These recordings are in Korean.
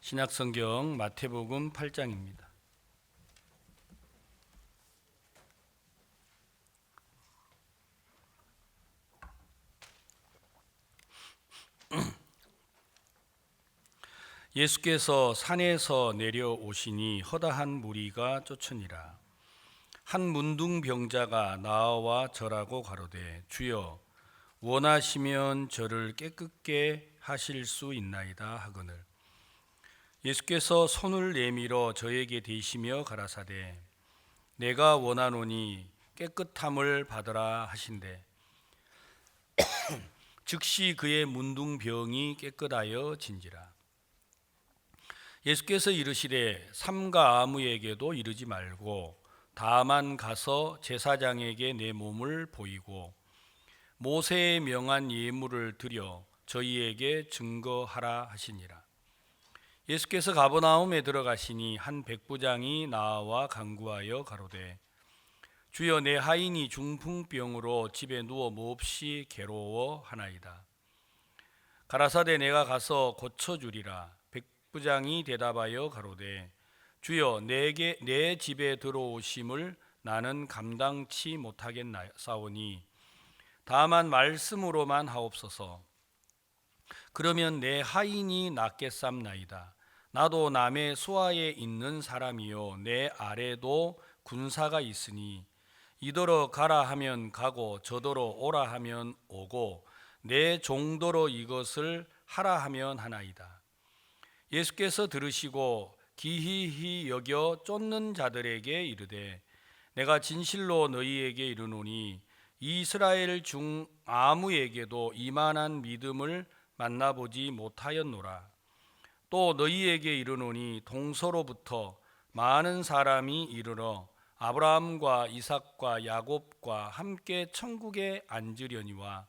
신약성경 마태복음 8장입니다. 예수께서 산에서 내려오시니 허다한 무리가 쫓으니라. 한 문둥병자가 나와 절하고 가로되 주여 원하시면 저를 깨끗게 하실 수 있나이다 하거늘 예수께서 손을 내밀어 저에게 대시며 가라사대 내가 원하노니 깨끗함을 받으라 하신대 즉시 그의 문둥병이 깨끗하여 진지라. 예수께서 이르시되 삼가 아무에게도 이르지 말고 다만 가서 제사장에게 내 몸을 보이고 모세의 명한 예물을 드려 저희에게 증거하라 하시니라. 예수께서 가버나움에 들어가시니 한 백부장이 나와 간구하여 가로되 주여 내 하인이 중풍병으로 집에 누워 몹시 괴로워하나이다. 가라사대 내가 가서 고쳐주리라. 백부장이 대답하여 가로되 주여 내 집에 들어오심을 나는 감당치 못하겠사오니 다만 말씀으로만 하옵소서. 그러면 내 하인이 낫겠삼나이다. 나도 남의 수하에 있는 사람이요 내 아래도 군사가 있으니 이더러 가라 하면 가고 저더러 오라 하면 오고 내 종도로 이것을 하라 하면 하나이다. 예수께서 들으시고 기히히 여겨 쫓는 자들에게 이르되 내가 진실로 너희에게 이르노니 이스라엘 중 아무에게도 이만한 믿음을 만나보지 못하였노라. 또 너희에게 이르노니 동서로부터 많은 사람이 이르러 아브라함과 이삭과 야곱과 함께 천국에 앉으려니와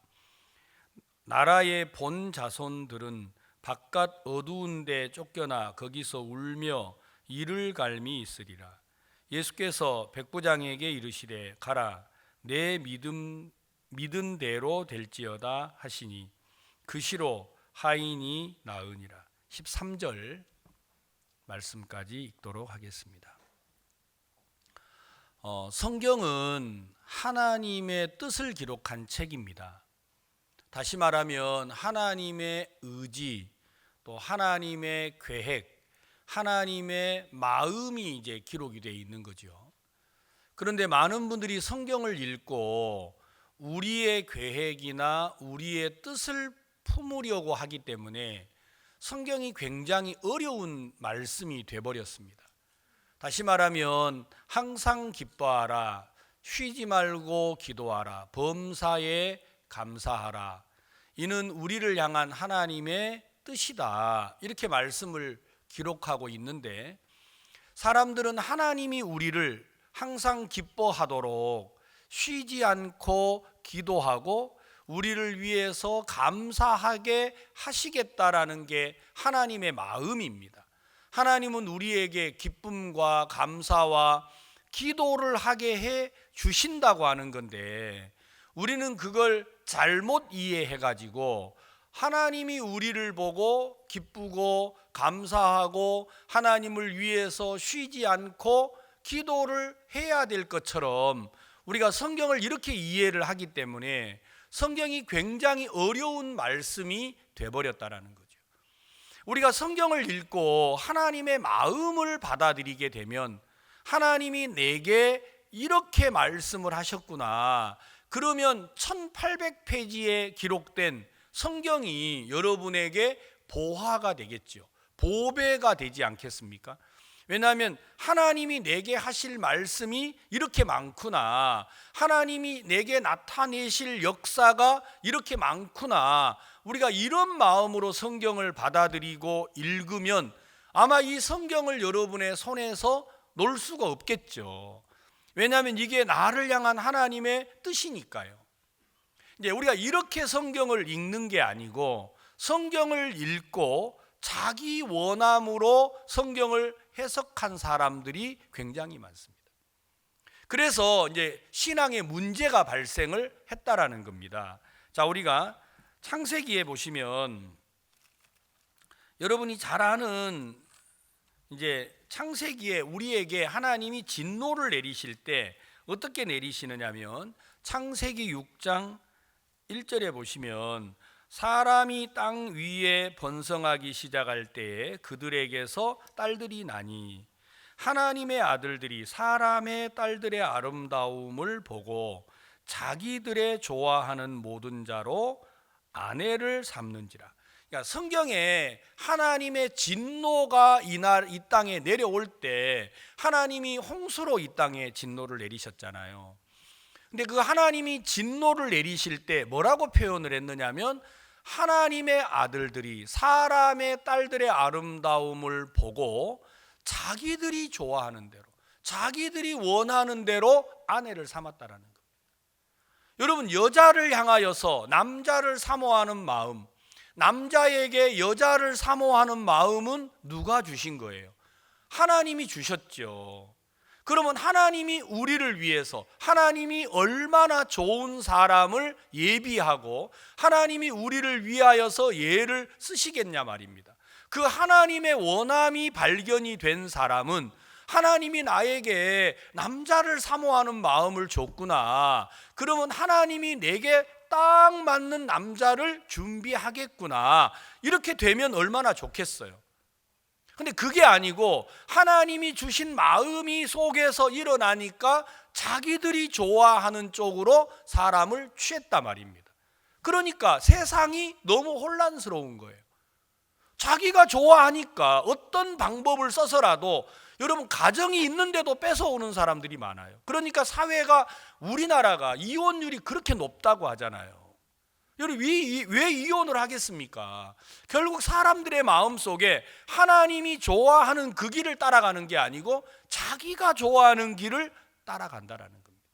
나라의 본 자손들은 바깥 어두운 데 쫓겨나 거기서 울며 이를 갈미 있으리라. 예수께서 백부장에게 이르시되 가라 내 믿은 대로 될지어다 하시니 그 시로 하인이 나으니라. 13절 말씀까지 읽도록 하겠습니다. 성경은 하나님의 뜻을 기록한 책입니다. 다시 말하면 하나님의 의지, 또 하나님의 계획, 하나님의 마음이 이제 기록이 되어 있는 거죠. 그런데 많은 분들이 성경을 읽고 우리의 계획이나 우리의 뜻을 품으려고 하기 때문에 성경이 굉장히 어려운 말씀이 되어버렸습니다. 다시 말하면 항상 기뻐하라, 쉬지 말고 기도하라, 범사에 감사하라. 이는 우리를 향한 하나님의 뜻이다. 이렇게 말씀을 기록하고 있는데 사람들은 하나님이 우리를 항상 기뻐하도록 쉬지 않고 기도하고 우리를 위해서 감사하게 하시겠다라는 게 하나님의 마음입니다. 하나님은 우리에게 기쁨과 감사와 기도를 하게 해 주신다고 하는 건데 우리는 그걸 잘못 이해해가지고 하나님이 우리를 보고 기쁘고 감사하고 하나님을 위해서 쉬지 않고 기도를 해야 될 것처럼 우리가 성경을 이렇게 이해를 하기 때문에 성경이 굉장히 어려운 말씀이 되어버렸다는 거죠. 우리가 성경을 읽고 하나님의 마음을 받아들이게 되면 하나님이 내게 이렇게 말씀을 하셨구나. 그러면 1800페이지에 기록된 성경이 여러분에게 보화가 되겠죠. 보배가 되지 않겠습니까? 왜냐하면 하나님이 내게 하실 말씀이 이렇게 많구나. 하나님이 내게 나타내실 역사가 이렇게 많구나. 우리가 이런 마음으로 성경을 받아들이고 읽으면 아마 이 성경을 여러분의 손에서 놓을 수가 없겠죠. 왜냐하면 이게 나를 향한 하나님의 뜻이니까요. 이제 우리가 이렇게 성경을 읽는 게 아니고 성경을 읽고 자기 원함으로 성경을 해석한 사람들이 굉장히 많습니다. 그래서 이제 신앙에 문제가 발생을 했다라는 겁니다. 자, 우리가 창세기에 보시면 여러분이 잘 아는 이제 창세기에 우리에게 하나님이 진노를 내리실 때 어떻게 내리시느냐면 창세기 6장 1절에 보시면 사람이 땅 위에 번성하기 시작할 때에 그들에게서 딸들이 나니 하나님의 아들들이 사람의 딸들의 아름다움을 보고 자기들의 좋아하는 모든 자로 아내를 삼는지라. 그러니까 성경에 하나님의 진노가 이 땅에 내려올 때 하나님이 홍수로 이 땅에 진노를 내리셨잖아요. 근데 그 하나님이 진노를 내리실 때 뭐라고 표현을 했느냐면 하나님의 아들들이 사람의 딸들의 아름다움을 보고 자기들이 좋아하는 대로 자기들이 원하는 대로 아내를 삼았다라는 겁니다. 여러분, 여자를 향하여서 남자를 사모하는 마음, 남자에게 여자를 사모하는 마음은 누가 주신 거예요? 하나님이 주셨죠. 그러면 하나님이 우리를 위해서 하나님이 얼마나 좋은 사람을 예비하고 하나님이 우리를 위하여서 얘를 쓰시겠냐 말입니다. 그 하나님의 원함이 발견이 된 사람은 하나님이 나에게 남자를 사모하는 마음을 줬구나. 그러면 하나님이 내게 딱 맞는 남자를 준비하겠구나. 이렇게 되면 얼마나 좋겠어요. 근데 그게 아니고 하나님이 주신 마음이 속에서 일어나니까 자기들이 좋아하는 쪽으로 사람을 취했단 말입니다. 그러니까 세상이 너무 혼란스러운 거예요. 자기가 좋아하니까 어떤 방법을 써서라도 여러분 가정이 있는데도 뺏어오는 사람들이 많아요. 그러니까 사회가 우리나라가 이혼율이 그렇게 높다고 하잖아요. 여러분 왜 이혼을 하겠습니까? 결국 사람들의 마음속에 하나님이 좋아하는 그 길을 따라가는 게 아니고 자기가 좋아하는 길을 따라간다라는 겁니다.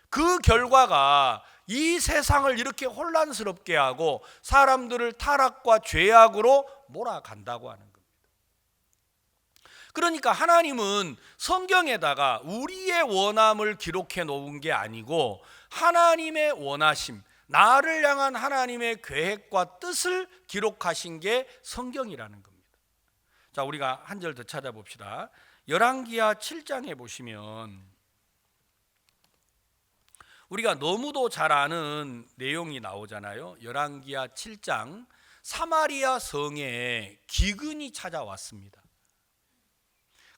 그 결과가 이 세상을 이렇게 혼란스럽게 하고 사람들을 타락과 죄악으로 몰아간다고 하는 겁니다. 그러니까 하나님은 성경에다가 우리의 원함을 기록해 놓은 게 아니고 하나님의 원하심, 나를 향한 하나님의 계획과 뜻을 기록하신 게 성경이라는 겁니다. 자, 우리가 한 절 더 찾아봅시다. 열왕기하 7장에 보시면 우리가 너무도 잘 아는 내용이 나오잖아요. 열왕기하 7장, 사마리아 성에 기근이 찾아왔습니다.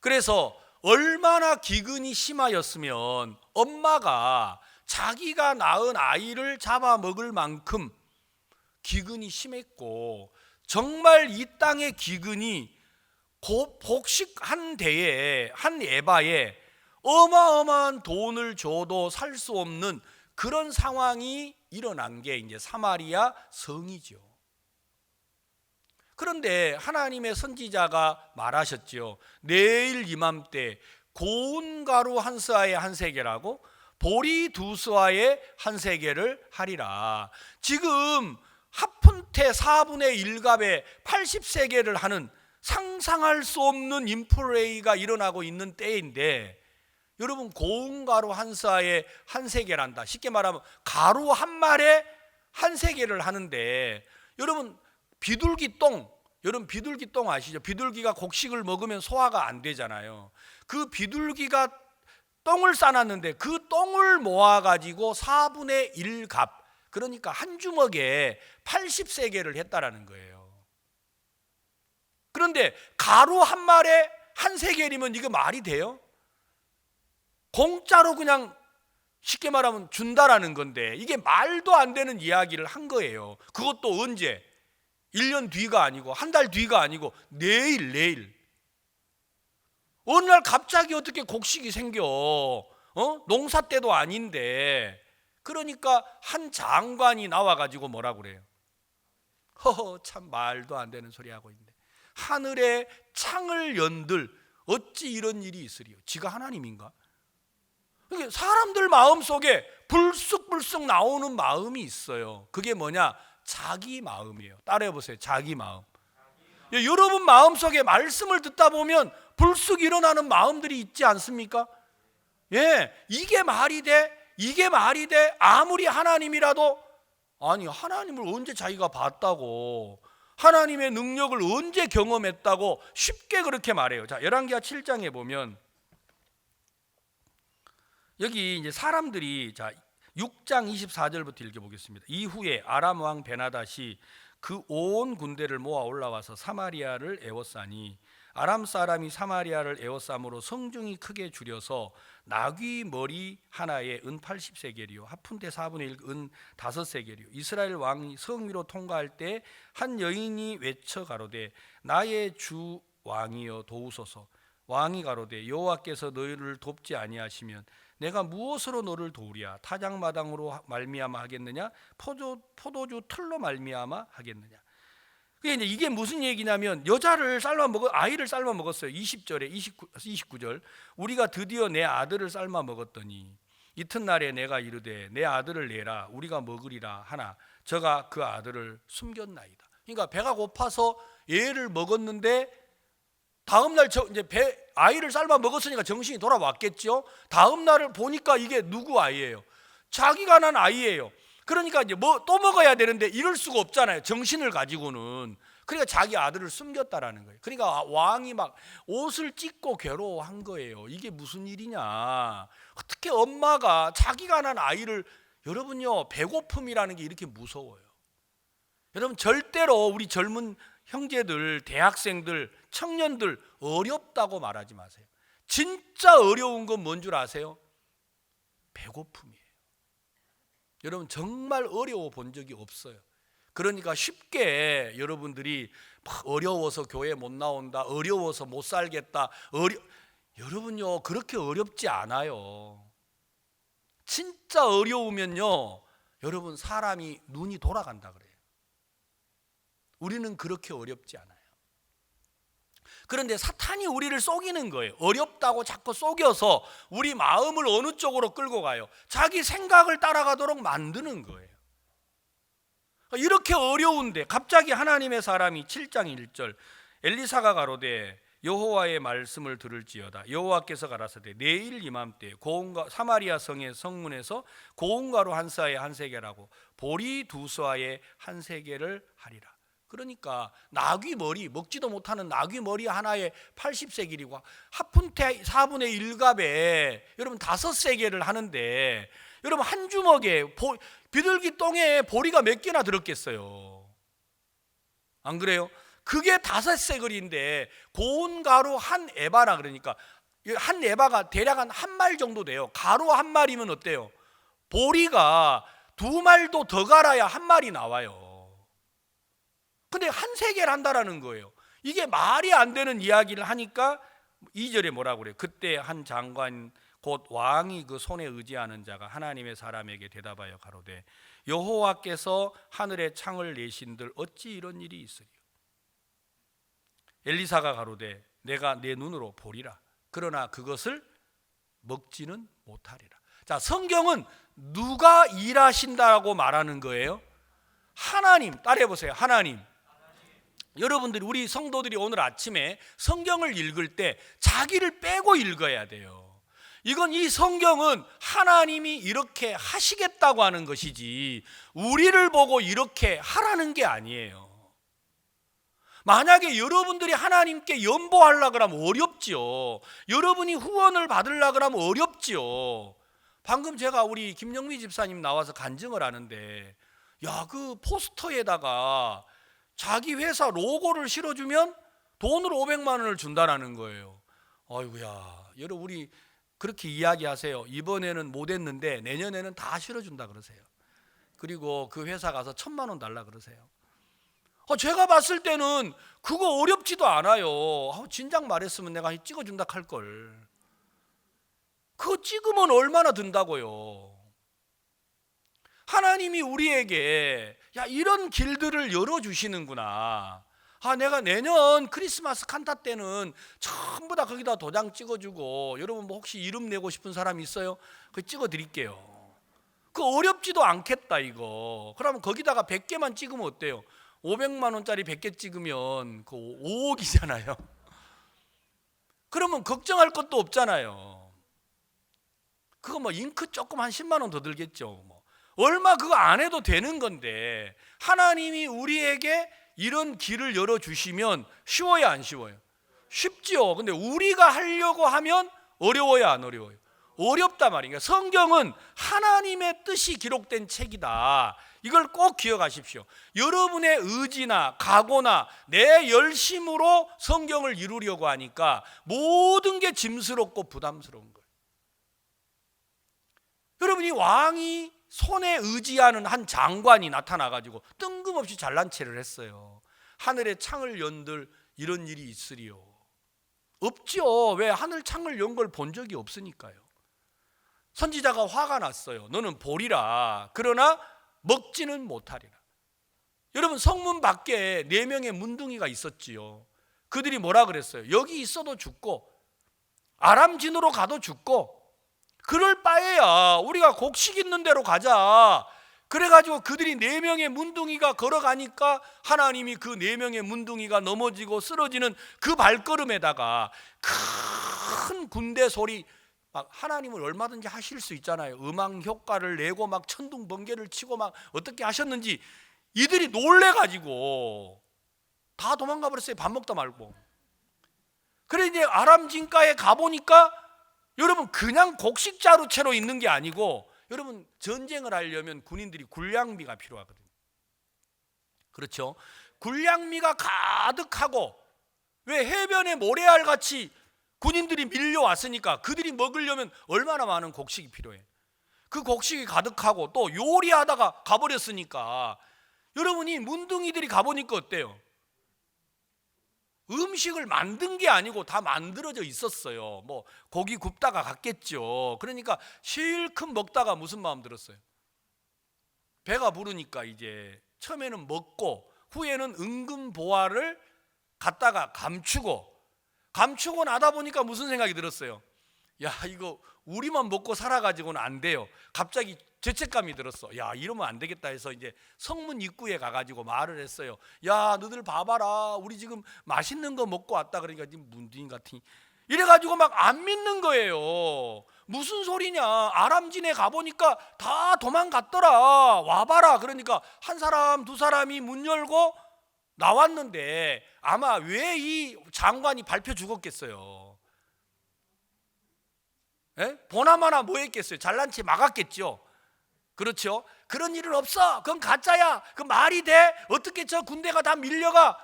그래서 얼마나 기근이 심하였으면 엄마가 자기가 낳은 아이를 잡아먹을 만큼 기근이 심했고, 정말 이 땅의 기근이 곡식한 대에 한 에바에 어마어마한 돈을 줘도 살 수 없는 그런 상황이 일어난 게 이제 사마리아 성이죠. 그런데 하나님의 선지자가 말하셨죠. 내일 이맘때 고운 가루 한 스아에 한 세겔하고 보리 두 스아에 한 세겔을 하리라. 지금 합푼테 4분의 1값에 80세겔을 하는 상상할 수 없는 인플레이가 일어나고 있는 때인데, 여러분 고운 가루 한 스아에 한 세겔 한다. 쉽게 말하면 가루 한 말에 한 세겔을 하는데, 여러분 비둘기 똥, 여러분 비둘기 똥 아시죠? 비둘기가 곡식을 먹으면 소화가 안 되잖아요. 그 비둘기가 똥을 싸놨는데 그 똥을 모아가지고 4분의 1 값, 그러니까 한 주먹에 80세겔을 했다라는 거예요. 그런데 가루 한 말에 한 세겔이면 이거 말이 돼요? 공짜로 그냥 쉽게 말하면 준다라는 건데 이게 말도 안 되는 이야기를 한 거예요. 그것도 언제? 1년 뒤가 아니고 한 달 뒤가 아니고 내일 어느 날 갑자기 어떻게 곡식이 생겨? 농사 때도 아닌데. 그러니까 한 장관이 나와가지고 뭐라고 그래요? 참 말도 안 되는 소리 하고 있네. 하늘에 창을 연들 어찌 이런 일이 있으리요? 지가 하나님인가? 사람들 마음속에 불쑥불쑥 나오는 마음이 있어요. 그게 뭐냐? 자기 마음이에요. 따라해 보세요. 자기 마음. 여러분 마음속에 말씀을 듣다 보면 불쑥 일어나는 마음들이 있지 않습니까? 예, 이게 말이 돼? 이게 말이 돼? 아무리 하나님이라도, 아니 하나님을 언제 자기가 봤다고? 하나님의 능력을 언제 경험했다고 쉽게 그렇게 말해요. 자, 열왕기하 7장에 보면 여기 이제 사람들이, 자 6장 24절부터 읽어보겠습니다. 이후에 아람 왕 베나닷이 그 온 군대를 모아 올라와서 사마리아를 에워싸니 아람 사람이 사마리아를 에워싸므로 성중이 크게 줄여서 나귀 머리 하나에 은 80세겔이요 합푼대 4분의 1 은 5세겔이요 이스라엘 왕이 성 위로 통과할 때 한 여인이 외쳐 가로되 나의 주 왕이여 도우소서. 왕이 가로되 여호와께서 너희를 돕지 아니하시면 내가 무엇으로 너를 도우랴? 타작마당으로 말미암아 하겠느냐? 포도주 틀로 말미암아 하겠느냐? 이게 무슨 얘기냐면 아이를 삶아 먹었어요. 20절에 29절 우리가 드디어 내 아들을 삶아 먹었더니 이튿날에 내가 이르되 내 아들을 내라 우리가 먹으리라 하나 저가 그 아들을 숨겼나이다. 그러니까 배가 고파서 얘를 먹었는데 다음 날 이제 아이를 삶아 먹었으니까 정신이 돌아왔겠죠. 다음 날을 보니까 이게 누구 아이예요? 자기가 낳은 아이예요. 그러니까 이제 또 먹어야 되는데 이럴 수가 없잖아요. 정신을 가지고는. 그러니까 자기 아들을 숨겼다라는 거예요. 그러니까 왕이 막 옷을 찢고 괴로워한 거예요. 이게 무슨 일이냐? 어떻게 엄마가 자기가 낳은 아이를, 여러분요, 배고픔이라는 게 이렇게 무서워요. 여러분 절대로 우리 젊은 형제들, 대학생들, 청년들 어렵다고 말하지 마세요. 진짜 어려운 건 뭔 줄 아세요? 배고픔이에요. 여러분 정말 어려워 본 적이 없어요. 그러니까 쉽게 여러분들이 어려워서 교회 못 나온다, 어려워서 못 살겠다, 여러분요 그렇게 어렵지 않아요. 진짜 어려우면요 여러분 사람이 눈이 돌아간다 그래요. 우리는 그렇게 어렵지 않아요. 그런데 사탄이 우리를 속이는 거예요. 어렵다고 자꾸 속여서 우리 마음을 어느 쪽으로 끌고 가요. 자기 생각을 따라가도록 만드는 거예요. 이렇게 어려운데 갑자기 하나님의 사람이 7장 1절 엘리사가 가로되 여호와의 말씀을 들을지어다. 여호와께서 가라사대 내일 이맘때 사마리아 성의 성문에서 고운가루 한 싸에 한 세겔하고 보리 두 쏴에 한 세겔을 하리라. 그러니까 나귀 머리, 먹지도 못하는 나귀 머리 하나에 80세겔이고 합푼테 4분의 1갑에 여러분 5세겔을 하는데 여러분 한 주먹에 비둘기 똥에 보리가 몇 개나 들었겠어요? 안 그래요? 그게 5세겔인데 고운 가루 한 에바라, 그러니까 한 에바가 대략 한 말 정도 돼요. 가루 한 마리면 어때요? 보리가 2말도 더 갈아야 한 말이 나와요. 근데 한 세겔 한다라는 거예요. 이게 말이 안 되는 이야기를 하니까 2절에 뭐라고 그래요? 그때 한 장관 곧 왕이 그 손에 의지하는 자가 하나님의 사람에게 대답하여 가로되 여호와께서 하늘에 창을 내신들 어찌 이런 일이 있으리요? 엘리사가 가로되 내가 내 눈으로 보리라. 그러나 그것을 먹지는 못하리라. 자, 성경은 누가 일하신다고 말하는 거예요? 하나님. 따라해 보세요. 하나님. 여러분들이, 우리 성도들이 오늘 아침에 성경을 읽을 때 자기를 빼고 읽어야 돼요. 이건, 이 성경은 하나님이 이렇게 하시겠다고 하는 것이지 우리를 보고 이렇게 하라는 게 아니에요. 만약에 여러분들이 하나님께 연보하려고 그러면 어렵지요. 여러분이 후원을 받으려고 그러면 어렵지요. 방금 제가 우리 김영미 집사님 나와서 간증을 하는데, 야, 그 포스터에다가 자기 회사 로고를 실어주면 돈으로 500만 원을 준다라는 거예요. 아이고야, 여러분 우리 그렇게 이야기하세요. 이번에는 못 했는데 내년에는 다 실어준다 그러세요. 그리고 그 회사 가서 1,000만 원 달라 그러세요. 제가 봤을 때는 그거 어렵지도 않아요. 진작 말했으면 내가 찍어준다 할걸. 그거 찍으면 얼마나 든다고요. 하나님이 우리에게 야, 이런 길들을 열어주시는구나. 내가 내년 크리스마스 칸타 때는 전부 다 거기다 도장 찍어주고, 여러분 뭐 혹시 이름 내고 싶은 사람 있어요? 그거 찍어드릴게요. 그거 어렵지도 않겠다 이거. 그러면 거기다가 100개만 찍으면 어때요? 500만 원짜리 100개 찍으면 그 5억이잖아요. 그러면 걱정할 것도 없잖아요. 그거 뭐 잉크 조금 한 10만 원 더 들겠죠. 뭐 얼마 그거 안 해도 되는 건데, 하나님이 우리에게 이런 길을 열어주시면 쉬워요, 안 쉬워요? 쉽지요. 근데 우리가 하려고 하면 어려워요, 안 어려워요? 어렵단 말이에요. 성경은 하나님의 뜻이 기록된 책이다. 이걸 꼭 기억하십시오. 여러분의 의지나 각오나 내 열심으로 성경을 이루려고 하니까 모든 게 짐스럽고 부담스러운 거예요. 여러분이 왕이 손에 의지하는 한 장관이 나타나가지고 뜬금없이 잘난 체를 했어요. 하늘에 창을 연들 이런 일이 있으리요? 없죠. 왜? 하늘 창을 연 걸 본 적이 없으니까요. 선지자가 화가 났어요. 너는 보리라. 그러나 먹지는 못하리라. 여러분, 성문 밖에 4명의 문둥이가 있었지요. 그들이 뭐라 그랬어요? 여기 있어도 죽고 아람 진으로 가도 죽고 그럴 바에야 우리가 곡식 있는 데로 가자. 그래가지고 그들이 4명의 문둥이가 걸어가니까 하나님이 그 4명의 문둥이가 넘어지고 쓰러지는 그 발걸음에다가 큰 군대 소리, 막 하나님은 얼마든지 하실 수 있잖아요. 음악 효과를 내고 막 천둥 번개를 치고 막 어떻게 하셨는지 이들이 놀래가지고 다 도망가 버렸어요. 밥 먹다 말고. 그래 이제 아람 진가에 가보니까 여러분 그냥 곡식자루 채로 있는 게 아니고, 여러분 전쟁을 하려면 군인들이 군량미가 필요하거든요. 그렇죠? 군량미가 가득하고, 왜 해변에 모래알같이 군인들이 밀려왔으니까 그들이 먹으려면 얼마나 많은 곡식이 필요해. 그 곡식이 가득하고 또 요리하다가 가버렸으니까, 여러분이 문둥이들이 가보니까 어때요? 음식을 만든 게 아니고 다 만들어져 있었어요. 뭐 고기 굽다가 갔겠죠. 그러니까 실컷 먹다가 무슨 마음 들었어요? 배가 부르니까 이제 처음에는 먹고 후에는 은근 보화를 갖다가 감추고 나다 보니까 무슨 생각이 들었어요? 야, 이거 우리만 먹고 살아가지고는 안 돼요. 갑자기 죄책감이 들었어. 야, 이러면 안 되겠다 해서 이제 성문 입구에 가가지고 말을 했어요. 야, 너들 봐봐라. 우리 지금 맛있는 거 먹고 왔다. 그러니까 지금 문둥이 같으니 이래가지고 막 안 믿는 거예요. 무슨 소리냐? 아람진에 가보니까 다 도망갔더라. 와봐라. 그러니까 한 사람 두 사람이 문 열고 나왔는데 아마 왜 이 장관이 밟혀 죽었겠어요? 예? 보나마나 뭐 했겠어요? 잘난 체 막았겠죠. 그렇죠? 그런 일은 없어. 그건 가짜야. 그 말이 돼? 어떻게 저 군대가 다 밀려가?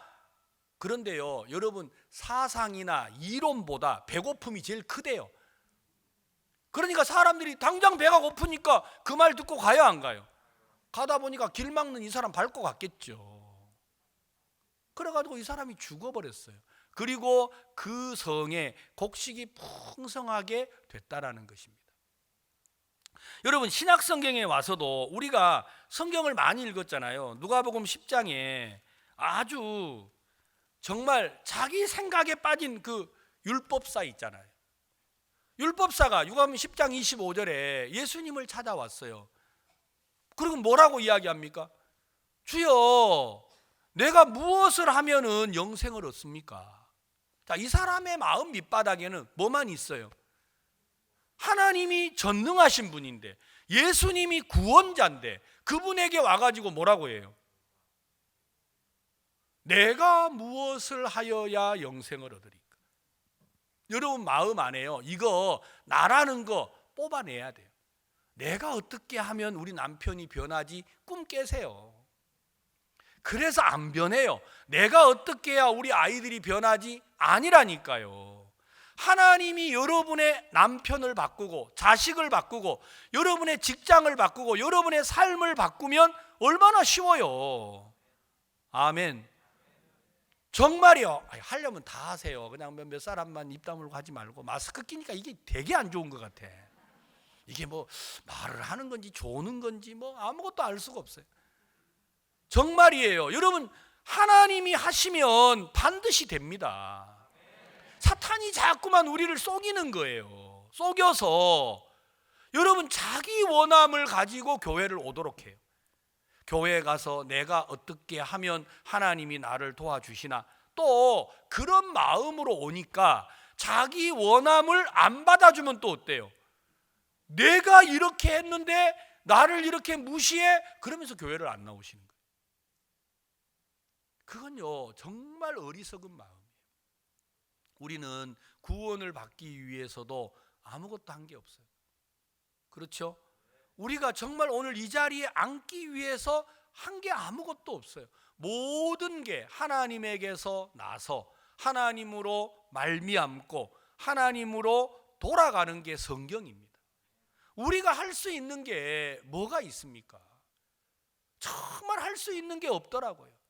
그런데요, 여러분, 사상이나 이론보다 배고픔이 제일 크대요. 그러니까 사람들이 당장 배가 고프니까 그 말 듣고 가요, 안 가요? 가다 보니까 길 막는 이 사람 밟고 갔겠죠. 그래가지고 이 사람이 죽어버렸어요. 그리고 그 성에 곡식이 풍성하게 됐다라는 것입니다. 여러분, 신약 성경에 와서도 우리가 성경을 많이 읽었잖아요. 누가복음 10장에 아주 정말 자기 생각에 빠진 그 율법사 있잖아요. 율법사가 누가복음 10장 25절에 예수님을 찾아왔어요. 그리고 뭐라고 이야기합니까? 주여, 내가 무엇을 하면은 영생을 얻습니까? 자, 이 사람의 마음 밑바닥에는 뭐만 있어요? 하나님이 전능하신 분인데, 예수님이 구원자인데 그분에게 와가지고 뭐라고 해요? 내가 무엇을 하여야 영생을 얻으리까? 여러분 마음 안에요, 이거 나라는 거 뽑아내야 돼요. 내가 어떻게 하면 우리 남편이 변하지? 꿈 깨세요. 그래서 안 변해요. 내가 어떻게 해야 우리 아이들이 변하지? 아니라니까요. 하나님이 여러분의 남편을 바꾸고 자식을 바꾸고 여러분의 직장을 바꾸고 여러분의 삶을 바꾸면 얼마나 쉬워요. 아멘. 정말이요. 하려면 다 하세요. 그냥 몇 사람만 입 다물고 하지 말고. 마스크 끼니까 이게 되게 안 좋은 것 같아. 이게 뭐 말을 하는 건지 조는 건지 뭐 아무것도 알 수가 없어요. 정말이에요. 여러분, 하나님이 하시면 반드시 됩니다. 사탄이 자꾸만 우리를 속이는 거예요. 속여서 여러분 자기 원함을 가지고 교회를 오도록 해요. 교회에 가서 내가 어떻게 하면 하나님이 나를 도와주시나, 또 그런 마음으로 오니까 자기 원함을 안 받아주면 또 어때요? 내가 이렇게 했는데 나를 이렇게 무시해? 그러면서 교회를 안 나오시는 거예요. 그건요 정말 어리석은 마음이에요. 우리는 구원을 받기 위해서도 아무것도 한 게 없어요. 그렇죠? 우리가 정말 오늘 이 자리에 앉기 위해서 한 게 아무것도 없어요. 모든 게 하나님에게서 나서 하나님으로 말미암고 하나님으로 돌아가는 게 성경입니다. 우리가 할 수 있는 게 뭐가 있습니까? 정말 할 수 있는 게 없더라고요.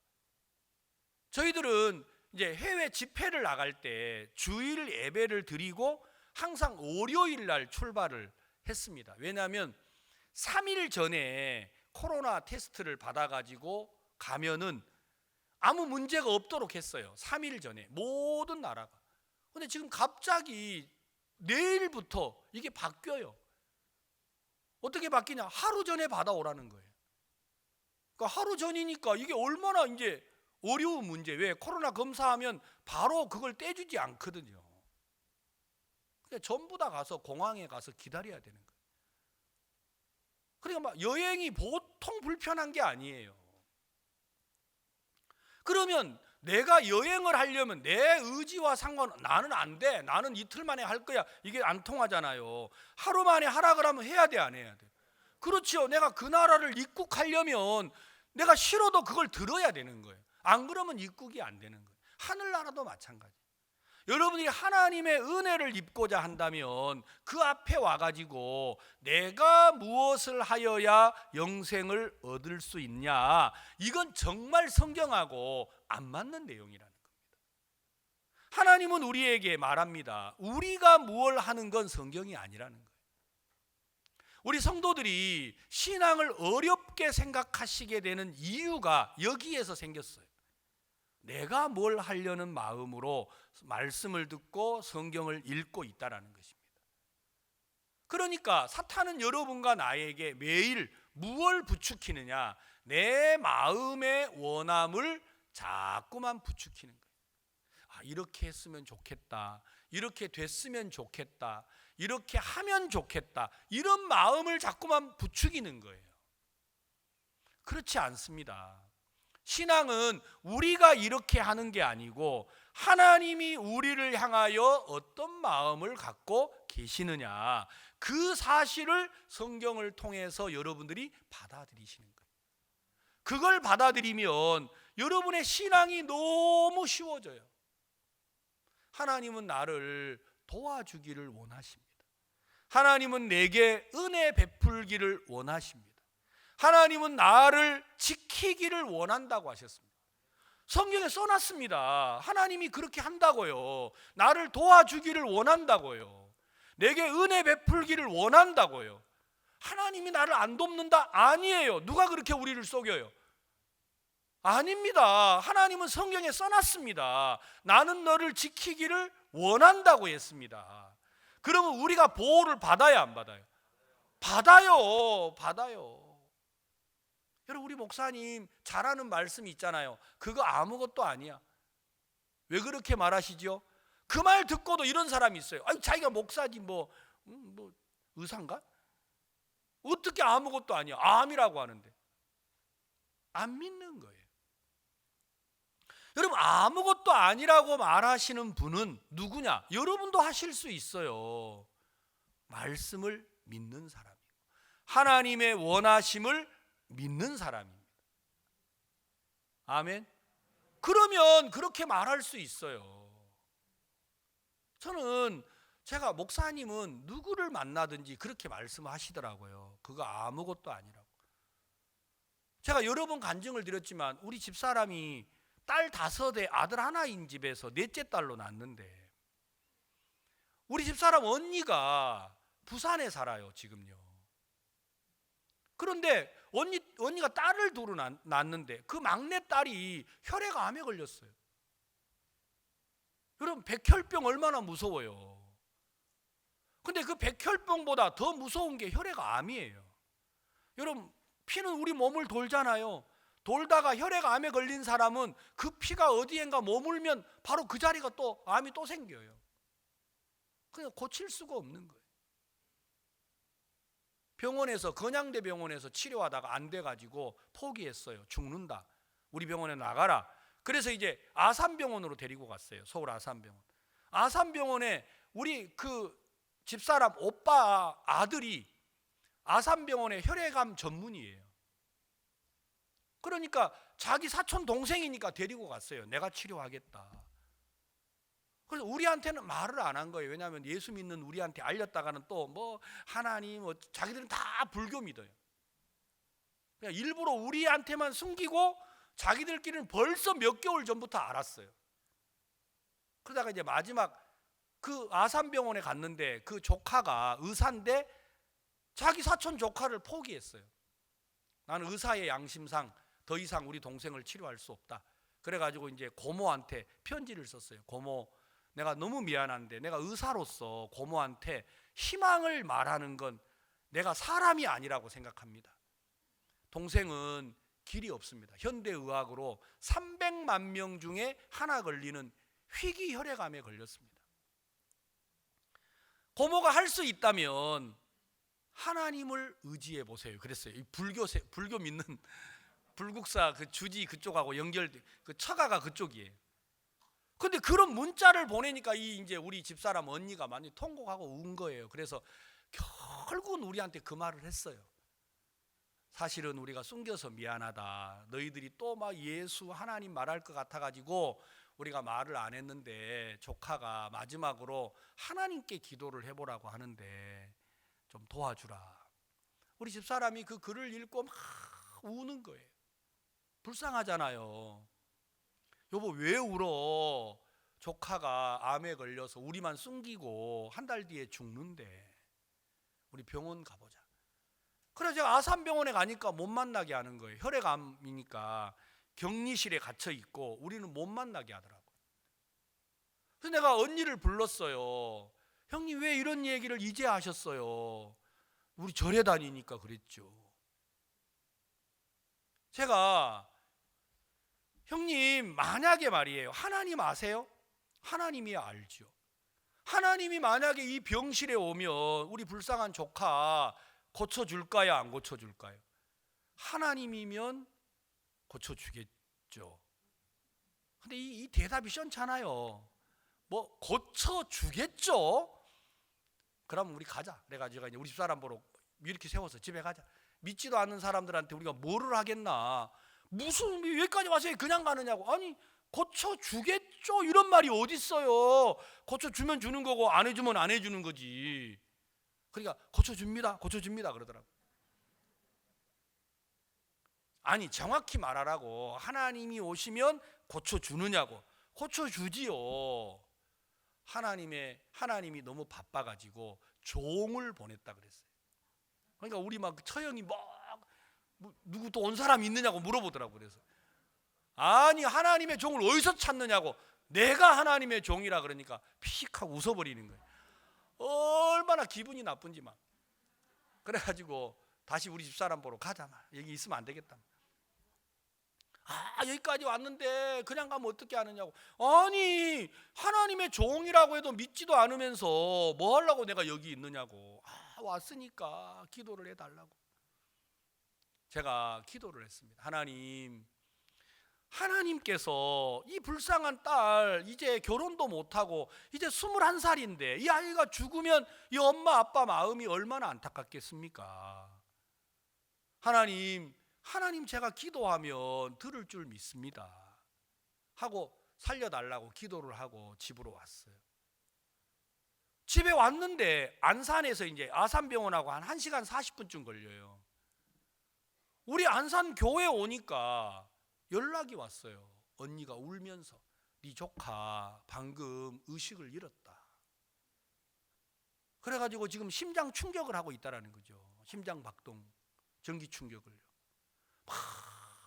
저희들은 이제 해외 집회를 나갈 때 주일 예배를 드리고 항상 월요일 날 출발을 했습니다. 왜냐하면 3일 전에 코로나 테스트를 받아가지고 가면은 아무 문제가 없도록 했어요. 3일 전에 모든 나라가. 근데 지금 갑자기 내일부터 이게 바뀌어요. 어떻게 바뀌냐? 하루 전에 받아오라는 거예요. 그러니까 하루 전이니까 이게 얼마나 이제 어려운 문제. 왜? 코로나 검사하면 바로 그걸 떼주지 않거든요. 그러니까 전부 다 가서 공항에 가서 기다려야 되는 거예요. 그러니까 막 여행이 보통 불편한 게 아니에요. 그러면 내가 여행을 하려면 내 의지와 상관, 나는 안 돼, 나는 이틀 만에 할 거야, 이게 안 통하잖아요. 하루 만에 하라 그러면 해야 돼, 안 해야 돼? 그렇죠. 내가 그 나라를 입국하려면 내가 싫어도 그걸 들어야 되는 거예요. 안 그러면 입국이 안 되는 거예요. 하늘나라도 마찬가지. 여러분이 하나님의 은혜를 입고자 한다면 그 앞에 와가지고 내가 무엇을 하여야 영생을 얻을 수 있냐, 이건 정말 성경하고 안 맞는 내용이라는 겁니다. 하나님은 우리에게 말합니다. 우리가 무엇을 하는 건 성경이 아니라는 거예요. 우리 성도들이 신앙을 어렵게 생각하시게 되는 이유가 여기에서 생겼어요. 내가 뭘 하려는 마음으로 말씀을 듣고 성경을 읽고 있다라는 것입니다. 그러니까 사탄은 여러분과 나에게 매일 무엇을 부추기느냐? 내 마음의 원함을 자꾸만 부추기는 거예요. 아, 이렇게 했으면 좋겠다, 이렇게 됐으면 좋겠다, 이렇게 하면 좋겠다, 이런 마음을 자꾸만 부추기는 거예요. 그렇지 않습니다. 신앙은 우리가 이렇게 하는 게 아니고 하나님이 우리를 향하여 어떤 마음을 갖고 계시느냐, 그 사실을 성경을 통해서 여러분들이 받아들이시는 거예요. 그걸 받아들이면 여러분의 신앙이 너무 쉬워져요. 하나님은 나를 도와주기를 원하십니다. 하나님은 내게 은혜 베풀기를 원하십니다. 하나님은 나를 지키기를 원한다고 하셨습니다. 성경에 써놨습니다. 하나님이 그렇게 한다고요. 나를 도와주기를 원한다고요. 내게 은혜 베풀기를 원한다고요. 하나님이 나를 안 돕는다? 아니에요. 누가 그렇게 우리를 속여요? 아닙니다. 하나님은 성경에 써놨습니다. 나는 너를 지키기를 원한다고 했습니다. 그러면 우리가 보호를 받아야 안 받아요? 받아요. 여러분, 우리 목사님 잘하는 말씀이 있잖아요. 그거 아무것도 아니야. 왜 그렇게 말하시죠? 그 말 듣고도 이런 사람이 있어요. 아니, 자기가 목사지 뭐 의사인가? 어떻게 아무것도 아니야? 암이라고 하는데. 안 믿는 거예요. 여러분, 아무것도 아니라고 말하시는 분은 누구냐? 여러분도 하실 수 있어요. 말씀을 믿는 사람이고 하나님의 원하심을 믿는 사람입니다. 아멘. 그러면 그렇게 말할 수 있어요. 저는 제가 목사님은 누구를 만나든지 그렇게 말씀하시더라고요. 그거 아무것도 아니라고. 제가 여러 번 간증을 드렸지만 우리 집사람이 딸 5에 아들 하나인 집에서 넷째 딸로 낳았는데 우리 집사람 언니가 부산에 살아요, 지금요. 그런데 언니가 딸을 두루 낳았는데 그 막내 딸이 혈액암에 걸렸어요. 여러분, 백혈병 얼마나 무서워요. 근데 그 백혈병보다 더 무서운 게 혈액암이에요. 여러분, 피는 우리 몸을 돌잖아요. 돌다가 혈액암에 걸린 사람은 그 피가 어디엔가 머물면 바로 그 자리가 또 암이 또 생겨요. 그냥 고칠 수가 없는 거예요. 병원에서, 건양대 병원에서 치료하다가 안 돼가지고 포기했어요. 죽는다, 우리 병원에 나가라. 그래서 이제 아산병원으로 데리고 갔어요. 서울 아산병원. 아산병원에 우리 그 집사람 오빠 아들이 아산병원의 혈액암 전문의예요. 그러니까 자기 사촌 동생이니까 데리고 갔어요. 내가 치료하겠다. 그래서 우리한테는 말을 안 한 거예요. 왜냐하면 예수 믿는 우리한테 알렸다가는 또 뭐 하나님 뭐 자기들은 다 불교 믿어요. 그냥 일부러 우리한테만 숨기고 자기들끼리는 벌써 몇 개월 전부터 알았어요. 그러다가 이제 마지막 그 아산병원에 갔는데 그 조카가 의사인데 자기 사촌 조카를 포기했어요. 나는 의사의 양심상 더 이상 우리 동생을 치료할 수 없다. 그래가지고 이제 고모한테 편지를 썼어요. 고모, 내가 너무 미안한데 내가 의사로서 고모한테 희망을 말하는 건 내가 사람이 아니라고 생각합니다. 동생은 길이 없습니다. 현대의학으로 300만 명 중에 하나 걸리는 희귀 혈액암에 걸렸습니다. 고모가 할 수 있다면 하나님을 의지해 보세요. 그랬어요. 이 불교 믿는 불국사 그 주지 그쪽하고 연결돼 그 처가가 그쪽이에요. 근데 그런 문자를 보내니까 이 이제 우리 집사람 언니가 많이 통곡하고 운 거예요. 그래서 결국은 우리한테 그 말을 했어요. 사실은 우리가 숨겨서 미안하다. 너희들이 또 막 예수 하나님 말할 것 같아가지고 우리가 말을 안 했는데 조카가 마지막으로 하나님께 기도를 해보라고 하는데 좀 도와주라. 우리 집사람이 그 글을 읽고 막 우는 거예요. 불쌍하잖아요. 여보 왜 울어? 조카가 암에 걸려서 우리만 숨기고 한 달 뒤에 죽는데 우리 병원 가보자. 그래서 제가 아산병원에 가니까 못 만나게 하는 거예요. 혈액암이니까 격리실에 갇혀 있고 우리는 못 만나게 하더라고요. 그래서 내가 언니를 불렀어요. 형님 왜 이런 얘기를 이제 하셨어요? 우리 절에 다니니까 그랬죠. 제가 형님 만약에 말이에요. 하나님 아세요? 하나님이 알죠. 하나님이 만약에 이 병실에 오면 우리 불쌍한 조카 고쳐줄까요? 안 고쳐줄까요? 하나님이면 고쳐주겠죠. 근데 이 대답이 시원찮아요. 뭐 고쳐주겠죠? 그럼 우리 가자. 그래가지고 이제 우리 집사람 보러 이렇게 세워서 집에 가자. 믿지도 않는 사람들한테 우리가 뭐를 하겠나. 무슨 여기까지 와서 그냥 가느냐고. 아니 고쳐주겠죠 이런 말이 어디 있어요. 고쳐주면 주는 거고 안 해주면 안 해주는 거지. 그러니까 고쳐줍니다 그러더라고. 아니 정확히 말하라고. 하나님이 오시면 고쳐주느냐고. 고쳐주지요. 하나님이 너무 바빠가지고 종을 보냈다 그랬어요. 그러니까 우리 막 처형이 뭐 누구 또 온 사람 있느냐고 물어보더라고. 그래서 아니 하나님의 종을 어디서 찾느냐고. 내가 하나님의 종이라 그러니까 픽 하고 웃어버리는 거예요. 얼마나 기분이 나쁜지 막. 그래가지고 다시 우리 집사람 보러 가자. 여기 있으면 안 되겠다. 여기까지 왔는데 그냥 가면 어떻게 하느냐고. 아니 하나님의 종이라고 해도 믿지도 않으면서 뭐 하려고 내가 여기 있느냐고. 왔으니까 기도를 해달라고. 제가 기도를 했습니다. 하나님께서 이 불쌍한 딸 이제 결혼도 못하고 이제 21살인데 이 아이가 죽으면 이 엄마 아빠 마음이 얼마나 안타깝겠습니까? 하나님 제가 기도하면 들을 줄 믿습니다 하고 살려달라고 기도를 하고 집으로 왔어요. 집에 왔는데 안산에서 이제 아산병원하고 한 1시간 40분쯤 걸려요. 우리 안산 교회 오니까 연락이 왔어요. 언니가 울면서 네 조카 방금 의식을 잃었다. 그래가지고 지금 심장 충격을 하고 있다라는 거죠. 심장 박동, 전기 충격을요. 막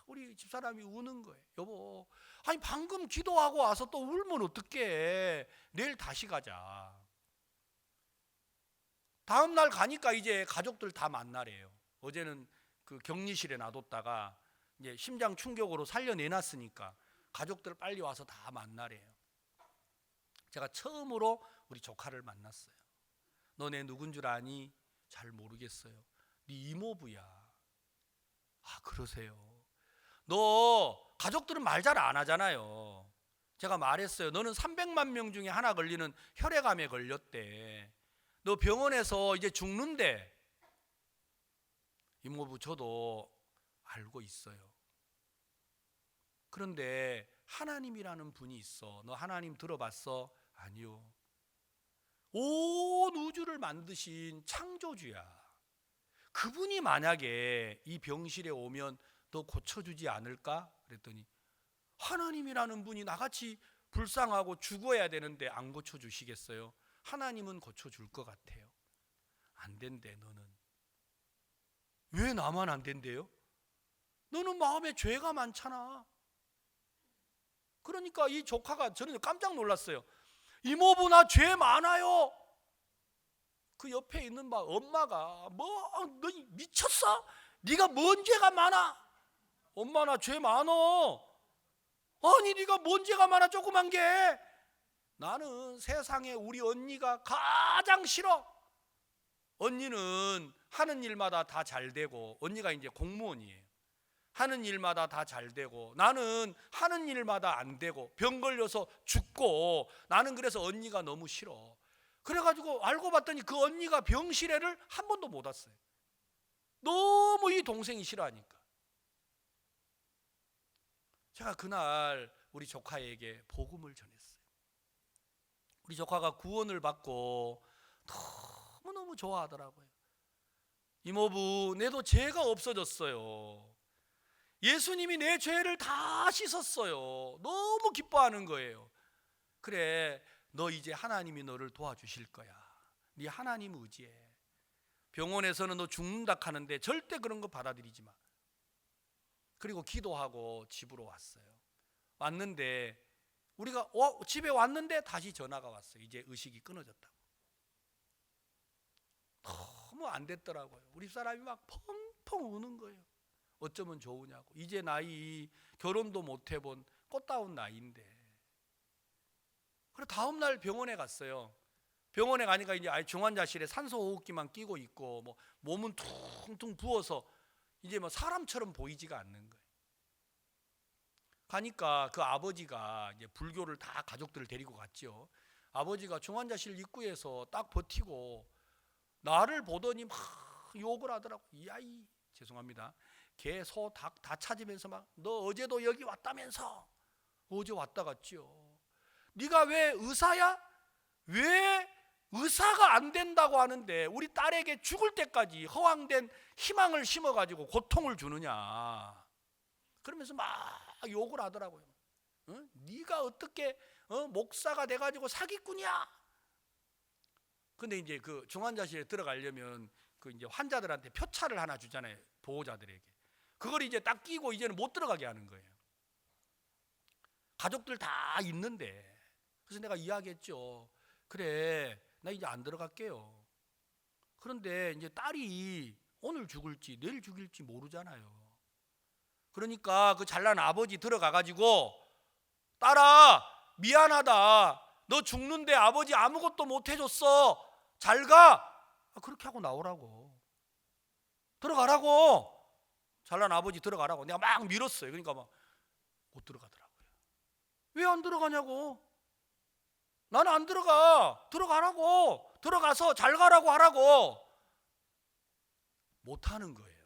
우리 집사람이 우는 거예요. 여보, 아니 방금 기도하고 와서 또 울면 어떡해. 내일 다시 가자. 다음 날 가니까 이제 가족들 다 만나래요. 어제는 그 격리실에 놔뒀다가 이제 심장 충격으로 살려내놨으니까 가족들 빨리 와서 다 만나래요. 제가 처음으로 우리 조카를 만났어요. 너네 누군 줄 아니? 잘 모르겠어요. 네 이모부야. 그러세요. 너 가족들은 말 잘 안 하잖아요. 제가 말했어요. 너는 300만 명 중에 하나 걸리는 혈액암에 걸렸대. 너 병원에서 이제 죽는데. 이모부 저도 알고 있어요. 그런데 하나님이라는 분이 있어. 너 하나님 들어봤어? 아니요. 온 우주를 만드신 창조주야. 그분이 만약에 이 병실에 오면 너 고쳐주지 않을까? 그랬더니 하나님이라는 분이 나같이 불쌍하고 죽어야 되는데 안 고쳐주시겠어요? 하나님은 고쳐줄 것 같아요. 안 된대. 너는. 왜 나만 안 된대요? 너는 마음에 죄가 많잖아. 그러니까 이 조카가, 저는 깜짝 놀랐어요. 이모부 나 죄 많아요. 그 옆에 있는 엄마가 너 미쳤어? 네가 뭔 죄가 많아? 엄마 나 죄 많어. 아니 네가 뭔 죄가 많아 조그만 게. 나는 세상에 우리 언니가 가장 싫어. 언니는 하는 일마다 다 잘 되고, 언니가 이제 공무원이에요. 하는 일마다 다 잘 되고, 나는 하는 일마다 안 되고 병 걸려서 죽고, 나는 그래서 언니가 너무 싫어. 그래가지고 알고 봤더니 그 언니가 병실에를 한 번도 못 왔어요. 너무 이 동생이 싫어하니까. 제가 그날 우리 조카에게 복음을 전했어요. 우리 조카가 구원을 받고 너무너무 좋아하더라고요. 이모부, 내도 죄가 없어졌어요. 예수님이 내 죄를 다 씻었어요. 너무 기뻐하는 거예요. 그래, 너 이제 하나님이 너를 도와주실 거야. 네 하나님 의지해. 병원에서는 너 죽는다 하는데 절대 그런 거 받아들이지 마. 그리고 기도하고 집으로 왔어요. 왔는데 우리가 집에 왔는데 다시 전화가 왔어요. 이제 의식이 끊어졌다고. 너무 안 됐더라고요. 우리 사람이 막 펑펑 우는 거예요. 어쩌면 좋으냐고. 이제 나이 결혼도 못 해본 꽃다운 나이인데. 그래 다음 날 병원에 갔어요. 병원에 가니까 이제 중환자실에 산소호흡기만 끼고 있고, 뭐 몸은 퉁퉁 부어서 이제 뭐 사람처럼 보이지가 않는 거예요. 가니까 그 아버지가 이제 불교를 다 가족들을 데리고 갔죠. 아버지가 중환자실 입구에서 딱 버티고 나를 보더니 막 욕을 하더라고. 야이, 죄송합니다. 개, 소, 닭 다 찾으면서 막, 너 어제도 여기 왔다면서. 어제 왔다 갔지요. 네가 왜 의사야? 왜 의사가 안 된다고 하는데 우리 딸에게 죽을 때까지 허황된 희망을 심어가지고 고통을 주느냐. 그러면서 막 욕을 하더라고요. 네가 어떻게 목사가 돼가지고 사기꾼이야. 근데 이제 그 중환자실에 들어가려면 그 이제 환자들한테 표차를 하나 주잖아요. 보호자들에게. 그걸 이제 딱 끼고 이제는 못 들어가게 하는 거예요. 가족들 다 있는데. 그래서 내가 이야기했죠. 그래, 나 이제 안 들어갈게요. 그런데 이제 딸이 오늘 죽을지 내일 죽일지 모르잖아요. 그러니까 그 잘난 아버지 들어가가지고, 딸아 미안하다. 너 죽는데 아버지 아무것도 못 해줬어. 잘 가. 그렇게 하고 나오라고. 들어가라고. 잘난 아버지 들어가라고. 내가 막 밀었어요. 그러니까 막 못 들어가더라고요. 왜 안 들어가냐고. 나는 안 들어가. 들어가라고. 들어가서 잘 가라고 하라고. 못 하는 거예요.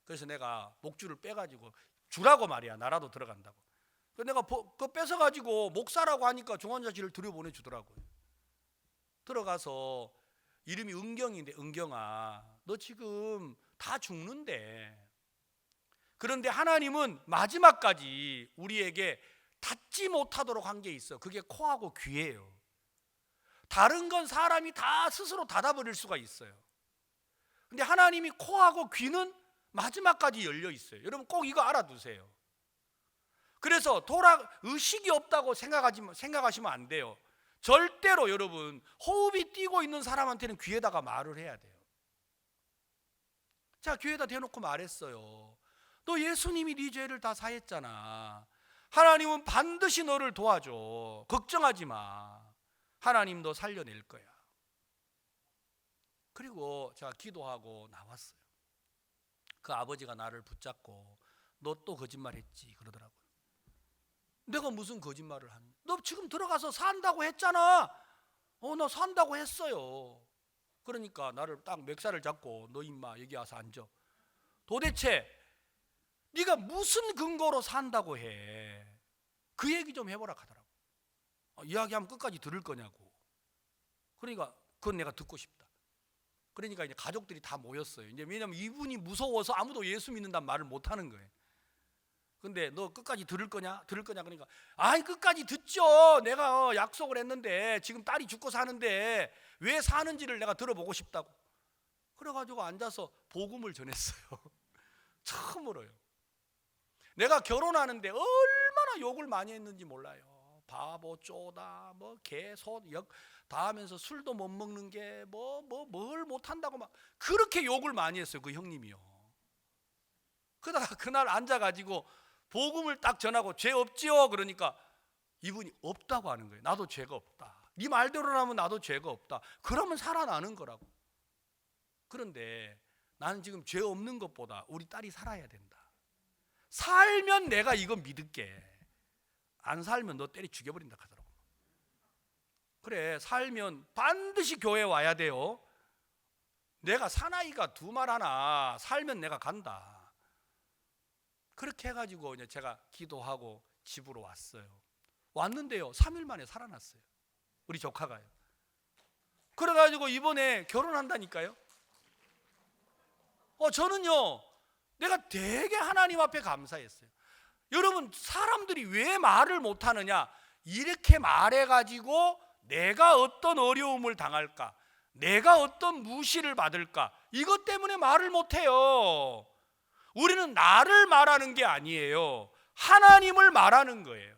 그래서 내가 목줄을 빼가지고 주라고 말이야. 나라도 들어간다고. 그래서 내가 그거 뺏어가지고 목사라고 하니까 중환자실을 들여보내주더라고요. 들어가서 이름이 은경인데, 은경아 너 지금 다 죽는데, 그런데 하나님은 마지막까지 우리에게 닿지 못하도록 한 게 있어. 그게 코하고 귀예요. 다른 건 사람이 다 스스로 닫아버릴 수가 있어요. 근데 하나님이 코하고 귀는 마지막까지 열려 있어요. 여러분 꼭 이거 알아두세요. 그래서 의식이 없다고 생각하시면 안 돼요. 절대로 여러분 호흡이 뛰고 있는 사람한테는 귀에다가 말을 해야 돼요. 자, 귀에다 대놓고 말했어요. 너 예수님이 네 죄를 다 사했잖아. 하나님은 반드시 너를 도와줘. 걱정하지 마. 하나님 너 살려낼 거야. 그리고 제가 기도하고 나왔어요. 그 아버지가 나를 붙잡고 너 또 거짓말했지 그러더라고요. 내가 무슨 거짓말을 하는? 너 지금 들어가서 산다고 했잖아. 나 산다고 했어요. 그러니까 나를 딱 멱살을 잡고 너 임마 여기 와서 앉아. 도대체 네가 무슨 근거로 산다고 해? 그 얘기 좀 해보라 하더라고. 이야기하면 끝까지 들을 거냐고. 그러니까 그건 내가 듣고 싶다. 그러니까 이제 가족들이 다 모였어요. 이제 왜냐면 이분이 무서워서 아무도 예수 믿는다는 말을 못 하는 거예요. 근데 너 끝까지 들을 거냐? 들을 거냐? 그러니까 아이 끝까지 듣죠. 내가 약속을 했는데 지금 딸이 죽고 사는데 왜 사는지를 내가 들어보고 싶다고. 그래가지고 앉아서 복음을 전했어요. 처음으로요. 내가 결혼하는데 얼마나 욕을 많이 했는지 몰라요. 바보, 쪼다, 뭐 개소, 다 하면서 술도 못 먹는 게 뭘 못한다고 막 그렇게 욕을 많이 했어요. 그 형님이요. 그러다가 그날 앉아가지고 복음을 딱 전하고 죄 없지요? 그러니까 이분이 없다고 하는 거예요. 나도 죄가 없다. 네 말대로라면 나도 죄가 없다. 그러면 살아나는 거라고. 그런데 나는 지금 죄 없는 것보다 우리 딸이 살아야 된다. 살면 내가 이거 믿을게. 안 살면 너 때려 죽여버린다 하더라고. 그래, 살면 반드시 교회 와야 돼요. 내가 사나이가 두 말 하나 살면 내가 간다. 그렇게 해가지고 이제 제가 기도하고 집으로 왔어요. 왔는데요, 3일 만에 살아났어요. 우리 조카가요. 그래가지고 이번에 결혼한다니까요. 저는요, 내가 되게 하나님 앞에 감사했어요. 여러분, 사람들이 왜 말을 못하느냐? 이렇게 말해가지고 내가 어떤 어려움을 당할까? 내가 어떤 무시를 받을까? 이것 때문에 말을 못해요. 우리는 나를 말하는 게 아니에요. 하나님을 말하는 거예요.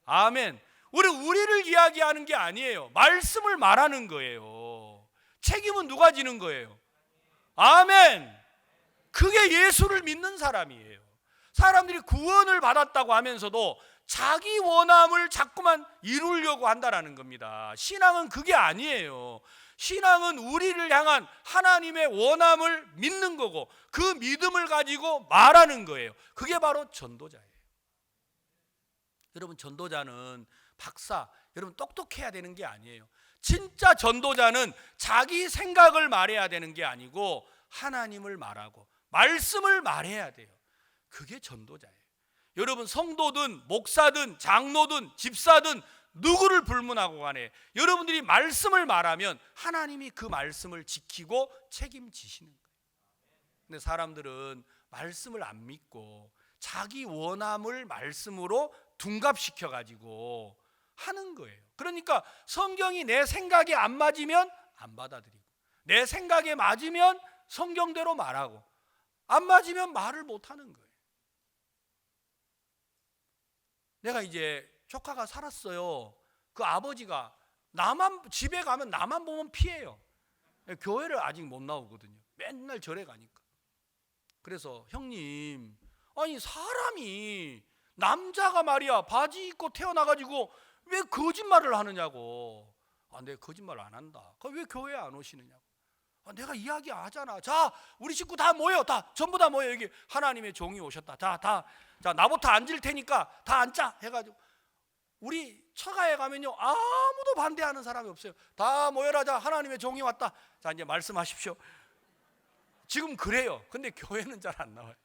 아멘. 우리를 이야기하는 게 아니에요. 말씀을 말하는 거예요. 책임은 누가 지는 거예요? 아멘. 그게 예수를 믿는 사람이에요. 사람들이 구원을 받았다고 하면서도 자기 원함을 자꾸만 이루려고 한다는 겁니다. 신앙은 그게 아니에요. 신앙은 우리를 향한 하나님의 원함을 믿는 거고 그 믿음을 가지고 말하는 거예요. 그게 바로 전도자예요. 여러분, 전도자는 박사, 여러분 똑똑해야 되는 게 아니에요. 진짜 전도자는 자기 생각을 말해야 되는 게 아니고 하나님을 말하고 말씀을 말해야 돼요. 그게 전도자예요. 여러분, 성도든 목사든 장로든 집사든 누구를 불문하고 간에 여러분들이 말씀을 말하면 하나님이 그 말씀을 지키고 책임지시는 거예요. 근데 사람들은 말씀을 안 믿고 자기 원함을 말씀으로 둔갑시켜 가지고 하는 거예요. 그러니까 성경이 내 생각에 안 맞으면 안 받아들이고 내 생각에 맞으면 성경대로 말하고 안 맞으면 말을 못 하는 거예요. 내가 이제 조카가 살았어요. 그 아버지가 집에 가면 나만 보면 피해요. 교회를 아직 못 나오거든요. 맨날 절에 가니까. 그래서 형님, 아니 사람이 남자가 말이야 바지 입고 태어나가지고 왜 거짓말을 하느냐고. 내가 거짓말 안 한다. 왜 교회 안 오시느냐고. 내가 이야기하잖아. 자, 우리 식구 다 모여. 전부 다 모여. 여기 하나님의 종이 오셨다. 자, 나부터 앉을 테니까 다 앉자 해가지고 우리 처가에 가면요 아무도 반대하는 사람이 없어요. 다 모여라. 자, 하나님의 종이 왔다. 자, 이제 말씀하십시오. 지금 그래요. 근데 교회는 잘 안 나와요.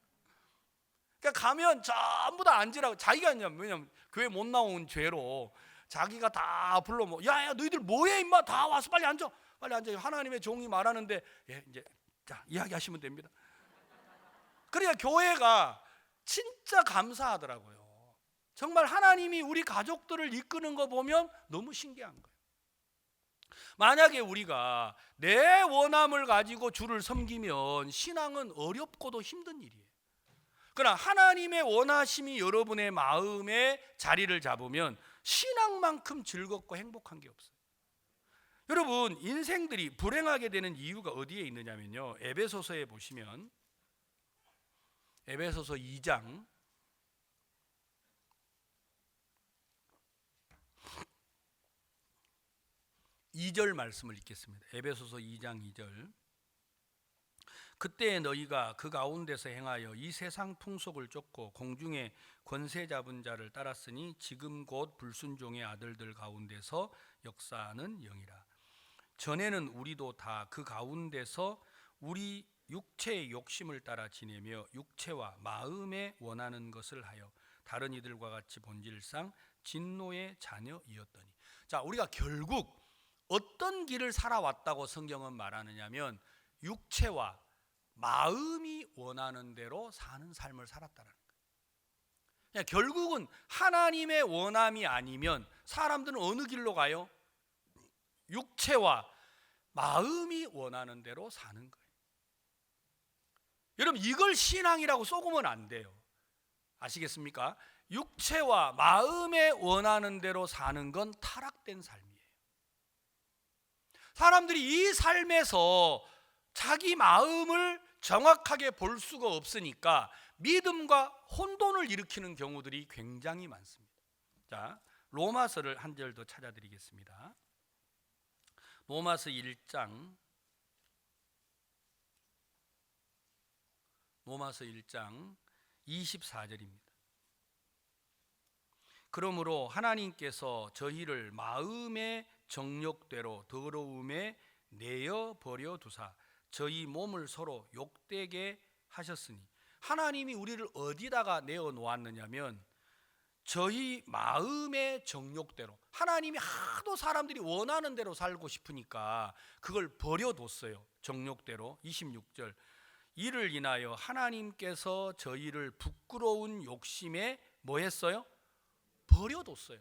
그러니까 가면 전부 다 앉으라고. 자기가 왜냐면 교회 못 나온 죄로 자기가 다 불러 야야 너희들 뭐해 임마 다 와서 빨리 앉아. 빨리 앉아. 하나님의 종이 말하는데 이제 자 이야기하시면 됩니다. 그러니까 교회가 진짜 감사하더라고요. 정말 하나님이 우리 가족들을 이끄는 거 보면 너무 신기한 거예요. 만약에 우리가 내 원함을 가지고 주를 섬기면 신앙은 어렵고도 힘든 일이에요. 그러나 하나님의 원하심이 여러분의 마음에 자리를 잡으면 신앙만큼 즐겁고 행복한 게 없어요. 여러분, 인생들이 불행하게 되는 이유가 어디에 있느냐면요, 에베소서에 보시면 에베소서 2장 2절 말씀을 읽겠습니다. 에베소서 2장 2절. 그때 너희가 그 가운데서 행하여 이 세상 풍속을 쫓고 공중의 권세 잡은 자를 따랐으니 지금 곧 불순종의 아들들 가운데서 역사하는 영이라. 전에는 우리도 다 그 가운데서 우리 육체의 욕심을 따라 지내며 육체와 마음에 원하는 것을 하여 다른 이들과 같이 본질상 진노의 자녀이었더니. 자, 우리가 결국 어떤 길을 살아왔다고 성경은 말하느냐면 육체와 마음이 원하는 대로 사는 삶을 살았다는 거예요. 결국은 하나님의 원함이 아니면 사람들은 어느 길로 가요? 육체와 마음이 원하는 대로 사는 거예요. 여러분, 이걸 신앙이라고 쏘으면 안 돼요. 아시겠습니까? 육체와 마음에 원하는 대로 사는 건 타락된 삶이에요. 사람들이 이 삶에서 자기 마음을 정확하게 볼 수가 없으니까 믿음과 혼돈을 일으키는 경우들이 굉장히 많습니다. 자, 로마서를 한 절 더 찾아드리겠습니다. 로마서 1장 24절입니다. 그러므로 하나님께서 저희를 마음의 정욕대로 더러움에 내어 버려 두사 저희 몸을 서로 욕되게 하셨으니. 하나님이 우리를 어디다가 내어 놓았느냐면 저희 마음의 정욕대로, 하나님이 하도 사람들이 원하는 대로 살고 싶으니까 그걸 버려뒀어요. 정욕대로. 26절, 이를 인하여 하나님께서 저희를 부끄러운 욕심에 뭐 했어요? 버려뒀어요.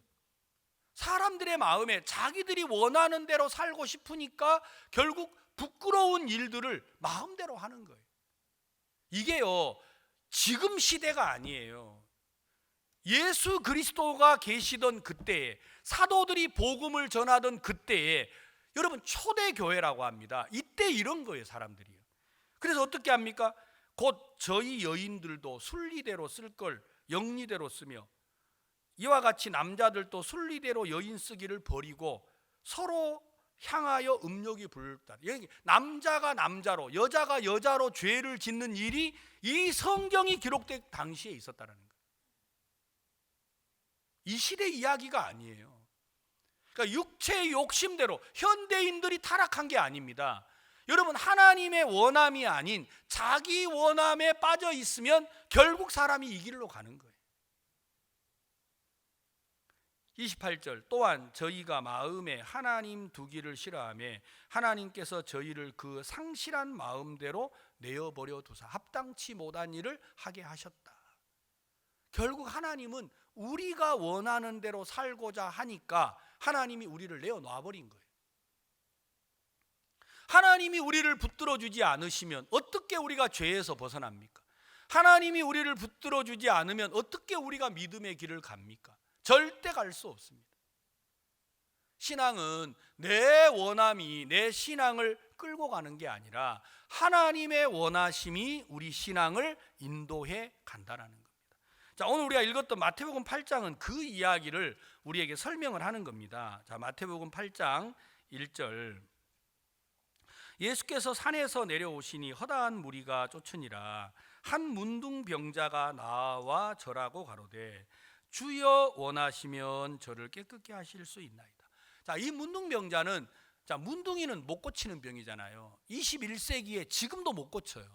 사람들의 마음에 자기들이 원하는 대로 살고 싶으니까 결국 부끄러운 일들을 마음대로 하는 거예요. 이게요, 지금 시대가 아니에요. 예수 그리스도가 계시던 그때에, 사도들이 복음을 전하던 그때에, 여러분 초대교회라고 합니다. 이때 이런 거예요, 사람들이요. 그래서 어떻게 합니까? 곧 저희 여인들도 순리대로 쓸 걸 영리대로 쓰며 이와 같이 남자들도 순리대로 여인 쓰기를 버리고 서로 향하여 음욕이 불다. 남자가 남자로, 여자가 여자로 죄를 짓는 일이 이 성경이 기록된 당시에 있었다는 거예요. 이 시대 이야기가 아니에요. 그러니까 육체의 욕심대로 현대인들이 타락한 게 아닙니다. 여러분, 하나님의 원함이 아닌 자기 원함에 빠져 있으면 결국 사람이 이 길로 가는 거예요. 28절, 또한 저희가 마음에 하나님 두기를 싫어하며 하나님께서 저희를 그 상실한 마음대로 내어버려 두사 합당치 못한 일을 하게 하셨다. 결국 하나님은 우리가 원하는 대로 살고자 하니까 하나님이 우리를 내어놔버린 거예요. 하나님이 우리를 붙들어주지 않으시면 어떻게 우리가 죄에서 벗어납니까? 하나님이 우리를 붙들어주지 않으면 어떻게 우리가 믿음의 길을 갑니까? 절대 갈 수 없습니다. 신앙은 내 원함이 내 신앙을 끌고 가는 게 아니라 하나님의 원하심이 우리 신앙을 인도해 간다는 겁니다. 자, 오늘 우리가 읽었던 마태복음 8장은 그 이야기를 우리에게 설명을 하는 겁니다. 자, 마태복음 8장 1절, 예수께서 산에서 내려오시니 허다한 무리가 쫓으니라. 한 문둥병자가 나와 절하고 가로되 주여 원하시면 저를 깨끗게 하실 수 있나이다. 자, 이 문둥병자는, 자, 문둥이는 못 고치는 병이잖아요. 21세기에 지금도 못 고쳐요.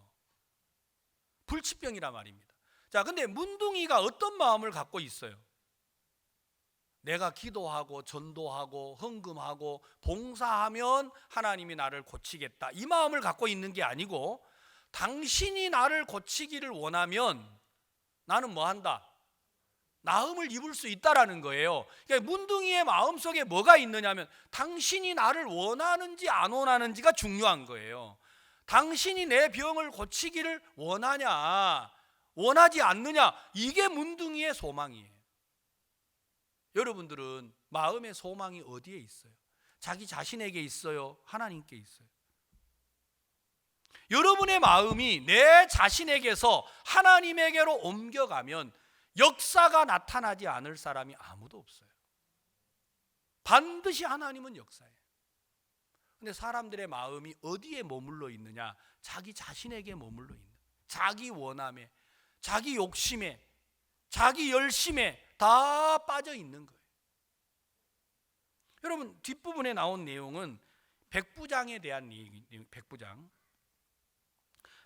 불치병이란 말입니다. 자, 근데 문둥이가 어떤 마음을 갖고 있어요? 내가 기도하고 전도하고 헌금하고 봉사하면 하나님이 나를 고치겠다, 이 마음을 갖고 있는 게 아니고, 당신이 나를 고치기를 원하면 나는 뭐 한다? 나음을 입을 수 있다라는 거예요. 그러니까 문둥이의 마음속에 뭐가 있느냐면 당신이 나를 원하는지 안 원하는지가 중요한 거예요. 당신이 내 병을 고치기를 원하냐 원하지 않느냐, 이게 문둥이의 소망이에요. 여러분들은 마음의 소망이 어디에 있어요? 자기 자신에게 있어요? 하나님께 있어요? 여러분의 마음이 내 자신에게서 하나님에게로 옮겨가면 역사가 나타나지 않을 사람이 아무도 없어요. 반드시 하나님은 역사예요. 근데 사람들의 마음이 어디에 머물러 있느냐? 자기 자신에게 머물러 있는, 자기 원함에, 자기 욕심에, 자기 열심에 다 빠져 있는 거예요. 여러분, 뒷부분에 나온 내용은 백부장에 대한 얘기.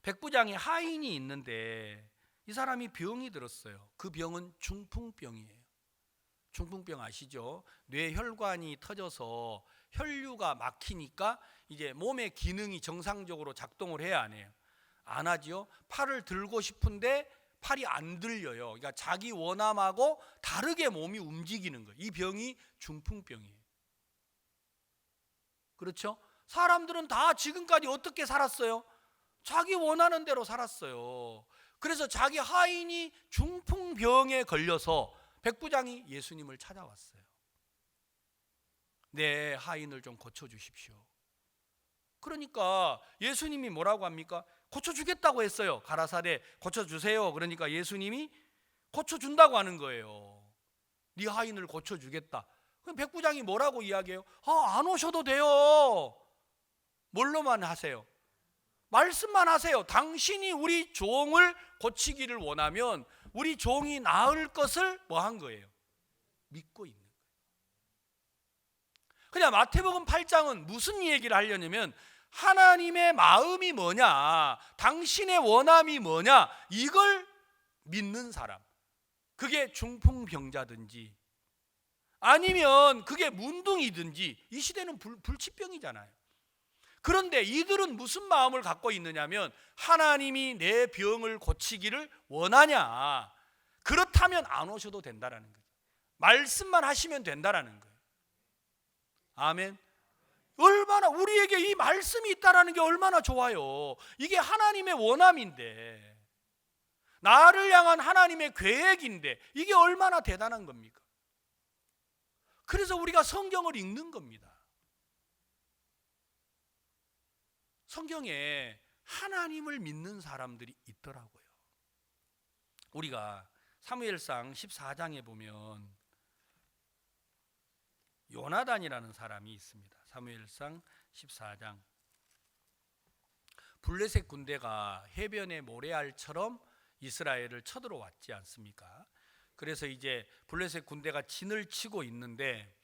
백부장에 하인이 있는데 이 사람이 병이 들었어요. 그 병은 중풍병이에요. 중풍병 아시죠? 뇌혈관이 터져서 혈류가 막히니까 이제 몸의 기능이 정상적으로 작동을 해야 안 해요. 안 하지요. 팔을 들고 싶은데 팔이 안 들려요. 그러니까 자기 원함하고 다르게 몸이 움직이는 거예요. 이 병이 중풍병이에요. 그렇죠? 사람들은 다 지금까지 어떻게 살았어요? 자기 원하는 대로 살았어요. 그래서 자기 하인이 중풍병에 걸려서 백부장이 예수님을 찾아왔어요. 내 하인을 좀 고쳐주십시오. 그러니까 예수님이 뭐라고 합니까? 고쳐주겠다고 했어요. 가라사대 고쳐주세요. 그러니까 예수님이 고쳐준다고 하는 거예요. 네 하인을 고쳐주겠다. 그럼 백부장이 뭐라고 이야기해요? 안 오셔도 돼요. 뭘로만 하세요? 말씀만 하세요. 당신이 우리 종을 고치기를 원하면 우리 종이 나을 것을 뭐 한 거예요? 믿고 있는 거예요. 그냥 마태복음 8장은 무슨 얘기를 하려냐면 하나님의 마음이 뭐냐, 당신의 원함이 뭐냐, 이걸 믿는 사람, 그게 중풍병자든지 아니면 그게 문둥이든지, 이 시대는 불치병이잖아요. 그런데 이들은 무슨 마음을 갖고 있느냐면 하나님이 내 병을 고치기를 원하냐, 그렇다면 안 오셔도 된다라는 거예요. 말씀만 하시면 된다라는 거예요. 아멘. 얼마나 우리에게 이 말씀이 있다라는 게 얼마나 좋아요. 이게 하나님의 원함인데, 나를 향한 하나님의 계획인데, 이게 얼마나 대단한 겁니까? 그래서 우리가 성경을 읽는 겁니다. 성경에 하나님을 믿는 사람들이 있더라고요. 우리가 사무엘상 14장에 보면 요나단이라는 사람이 있습니다. 사무엘상 14장. 블레셋 군대가 해변의 모래알처럼 이스라엘을 쳐들어왔지 않습니까? 그래서 이제 블레셋 군대가 진을 치고 있는데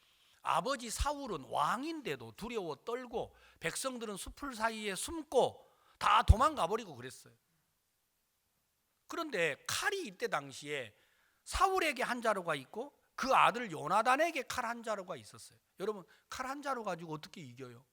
아버지 사울은 왕인데도 두려워 떨고 백성들은 숲을 사이에 숨고 다 도망가 버리고 그랬어요. 그런데 칼이 이때 당시에 사울에게 한 자루가 있고 그 아들 요나단에게 칼 한 자루가 있었어요. 여러분, 칼 한 자루 가지고 어떻게 이겨요?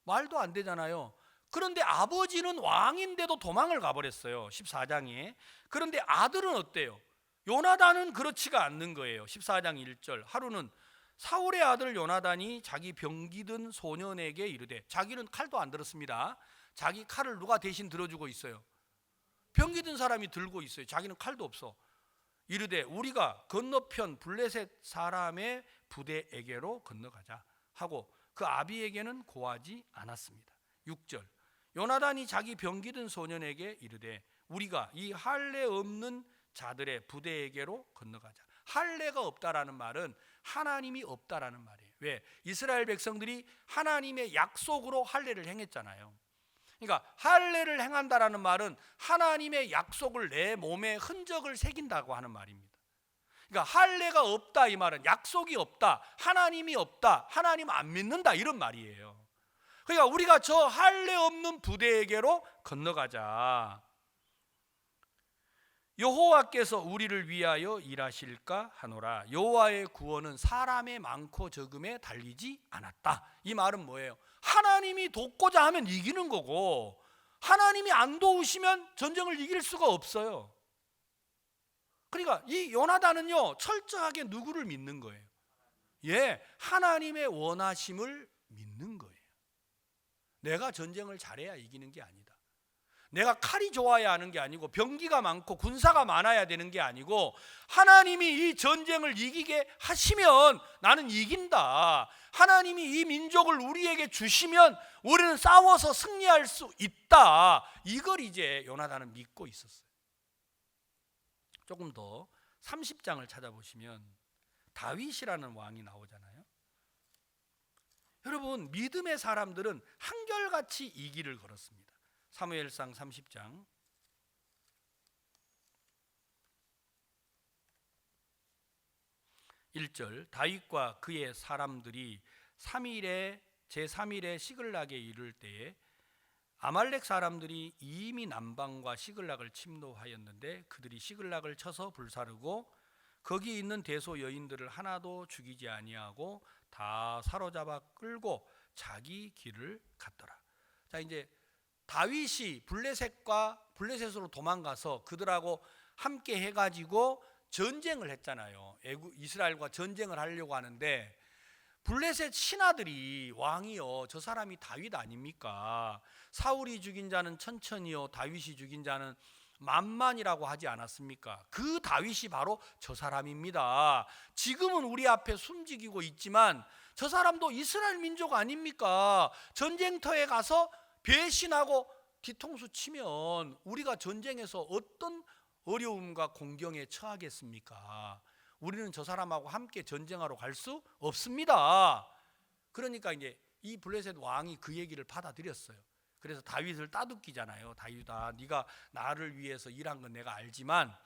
말도 안 되잖아요. 그런데 아버지는 왕인데도 도망을 가버렸어요. 14장에. 그런데 아들은 어때요? 요나단은 그렇지가 않는 거예요. 14장 1절. 하루는 사울의 아들 요나단이 자기 병기 든 소년에게 이르되, 자기는 칼도 안 들었습니다. 자기 칼을 누가 대신 들어주고 있어요? 병기 든 사람이 들고 있어요. 자기는 칼도 없어. 이르되 우리가 건너편 블레셋 사람의 부대에게로 건너가자 하고 그 아비에게는 고하지 않았습니다. 6절. 요나단이 자기 병기 든 소년에게 이르되 우리가 이 할례 없는 자들의 부대에게로 건너가자. 할례가 없다라는 말은 하나님이 없다라는 말이에요. 왜? 이스라엘 백성들이 하나님의 약속으로 할례를 행했잖아요. 그러니까 할례를 행한다라는 말은 하나님의 약속을 내 몸에 흔적을 새긴다고 하는 말입니다. 그러니까 할례가 없다 이 말은 약속이 없다, 하나님이 없다, 하나님 안 믿는다 이런 말이에요. 그러니까 우리가 저 할례 없는 부대에게로 건너가자. 여호와께서 우리를 위하여 일하실까 하노라. 여호와의 구원은 사람의 많고 적음에 달리지 않았다. 이 말은 뭐예요? 하나님이 돕고자 하면 이기는 거고 하나님이 안 도우시면 전쟁을 이길 수가 없어요. 그러니까 이 요나단은요 철저하게 누구를 믿는 거예요? 하나님의 원하심을 믿는 거예요. 내가 전쟁을 잘해야 이기는 게 아니다. 내가 칼이 좋아야 하는 게 아니고 병기가 많고 군사가 많아야 되는 게 아니고 하나님이 이 전쟁을 이기게 하시면 나는 이긴다. 하나님이 이 민족을 우리에게 주시면 우리는 싸워서 승리할 수 있다. 이걸 이제 요나단은 믿고 있었어요. 조금 더 30장을 찾아보시면 다윗이라는 왕이 나오잖아요. 여러분, 믿음의 사람들은 한결같이 이 길을 걸었습니다. 사무엘상 30장 1절, 다윗과 그의 사람들이 제3일에 시글락에 이를 때에 아말렉 사람들이 이미 남방과 시글락을 침노하였는데 그들이 시글락을 쳐서 불사르고 거기 있는 대소 여인들을 하나도 죽이지 아니하고 다 사로잡아 끌고 자기 길을 갔더라. 자, 이제 다윗이 블레셋으로 도망가서 그들하고 함께 해가지고 전쟁을 했잖아요. 이스라엘과 전쟁을 하려고 하는데 블레셋 신하들이 왕이요, 저 사람이 다윗 아닙니까? 사울이 죽인 자는 천천히요, 다윗이 죽인 자는 만만이라고 하지 않았습니까? 그 다윗이 바로 저 사람입니다. 지금은 우리 앞에 숨지기고 있지만 저 사람도 이스라엘 민족 아닙니까? 전쟁터에 가서 배신하고 뒤통수 치면 우리가 전쟁에서 어떤 어려움과 공경에 처하겠습니까? 우리는 저 사람하고 함께 전쟁하러 갈 수 없습니다. 그러니까 이제 이 블레셋 왕이 그 얘기를 받아들였어요. 그래서 다윗을 따돌리잖아요. 다윗아, 네가 나를 위해서 일한 건 내가 알지만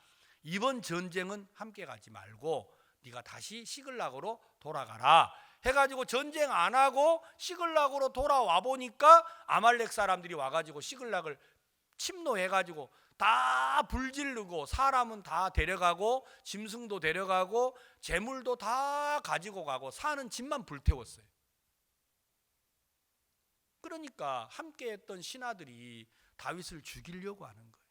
이번 전쟁은 함께 가지 말고 네가 다시 시글락으로 돌아가라 해가지고 전쟁 안 하고 시글락으로 돌아와 보니까 아말렉 사람들이 와가지고 시글락을 침노해가지고 다 불지르고 사람은 다 데려가고 짐승도 데려가고 재물도 다 가지고 가고 사는 집만 불태웠어요. 그러니까 함께했던 신하들이 다윗을 죽이려고 하는 거예요.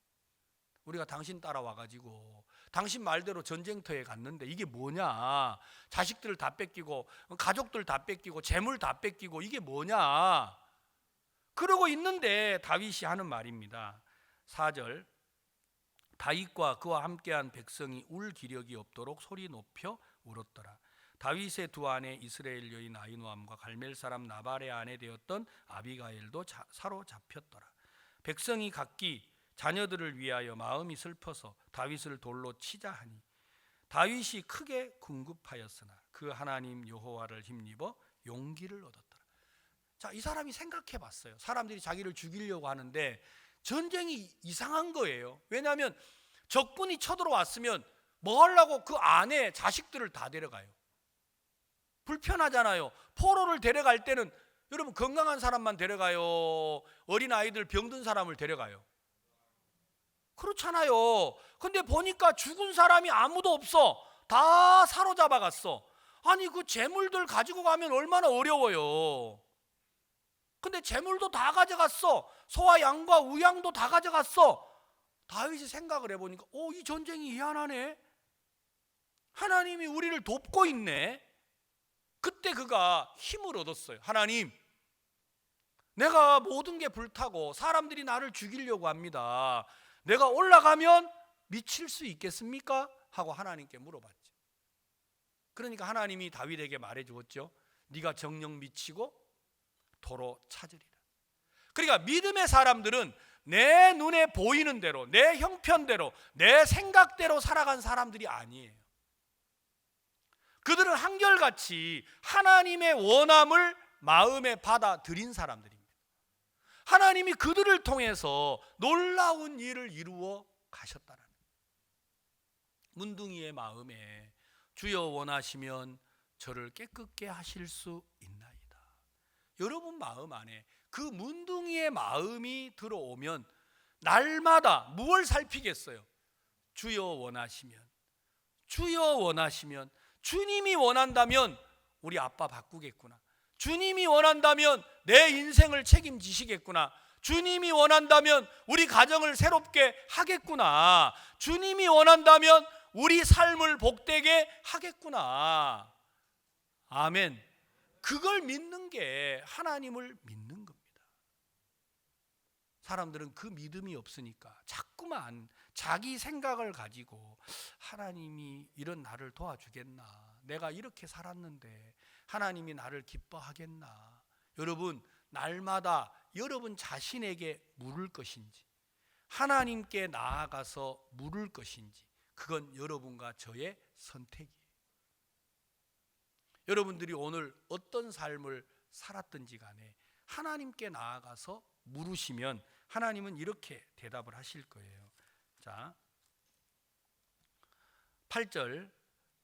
우리가 당신 따라와가지고 당신 말대로 전쟁터에 갔는데 이게 뭐냐, 자식들 다 뺏기고 가족들 다 뺏기고 재물 다 뺏기고 이게 뭐냐 그러고 있는데 다윗이 하는 말입니다. 4절, 다윗과 그와 함께한 백성이 울 기력이 없도록 소리 높여 울었더라. 다윗의 두 아내 이스라엘 여인 아히노암과 갈멜 사람 나발의 아내 되었던 아비가일도 사로잡혔더라. 백성이 각기 자녀들을 위하여 마음이 슬퍼서 다윗을 돌로 치자 하니 다윗이 크게 궁급하였으나 그 하나님 여호와를 힘입어 용기를 얻었더라. 자, 이 사람이 생각해 봤어요. 사람들이 자기를 죽이려고 하는데 전쟁이 이상한 거예요. 왜냐하면 적군이 쳐들어왔으면 뭐 하려고 그 아내 자식들을 다 데려가요. 불편하잖아요. 포로를 데려갈 때는 여러분 건강한 사람만 데려가요, 어린아이들 병든 사람을 데려가요? 그렇잖아요. 근데 보니까 죽은 사람이 아무도 없어. 다 사로잡아 갔어. 아니 그 재물들 가지고 가면 얼마나 어려워요. 근데 재물도 다 가져갔어. 소와 양과 우양도 다 가져갔어. 다윗이 생각을 해보니까 이 전쟁이 희한하네. 하나님이 우리를 돕고 있네. 그때 그가 힘을 얻었어요. 하나님, 내가 모든 게 불타고 사람들이 나를 죽이려고 합니다. 내가 올라가면 미칠 수 있겠습니까? 하고 하나님께 물어봤죠. 그러니까 하나님이 다윗에게 말해 주었죠. 네가 정녕 미치고 도로 찾으리라. 그러니까 믿음의 사람들은 내 눈에 보이는 대로, 내 형편대로, 내 생각대로 살아간 사람들이 아니에요. 그들은 한결같이 하나님의 원함을 마음에 받아들인 사람들입니다. 하나님이 그들을 통해서 놀라운 일을 이루어 가셨다는 거예요. 문둥이의 마음에 주여 원하시면 저를 깨끗게 하실 수 있나이다. 여러분 마음 안에 그 문둥이의 마음이 들어오면 날마다 무엇을 살피겠어요? 주여 원하시면, 주여 원하시면, 주님이 원한다면 우리 아빠 바꾸겠구나. 주님이 원한다면 내 인생을 책임지시겠구나. 주님이 원한다면 우리 가정을 새롭게 하겠구나. 주님이 원한다면 우리 삶을 복되게 하겠구나. 아멘. 그걸 믿는 게 하나님을 믿는 겁니다. 사람들은 그 믿음이 없으니까 자꾸만 자기 생각을 가지고 하나님이 이런 나를 도와주겠나, 내가 이렇게 살았는데 하나님이 나를 기뻐하겠나. 여러분, 날마다 여러분 자신에게 물을 것인지 하나님께 나아가서 물을 것인지 그건 여러분과 저의 선택이에요. 여러분들이 오늘 어떤 삶을 살았든지 간에 하나님께 나아가서 물으시면 하나님은 이렇게 대답을 하실 거예요. 자, 8절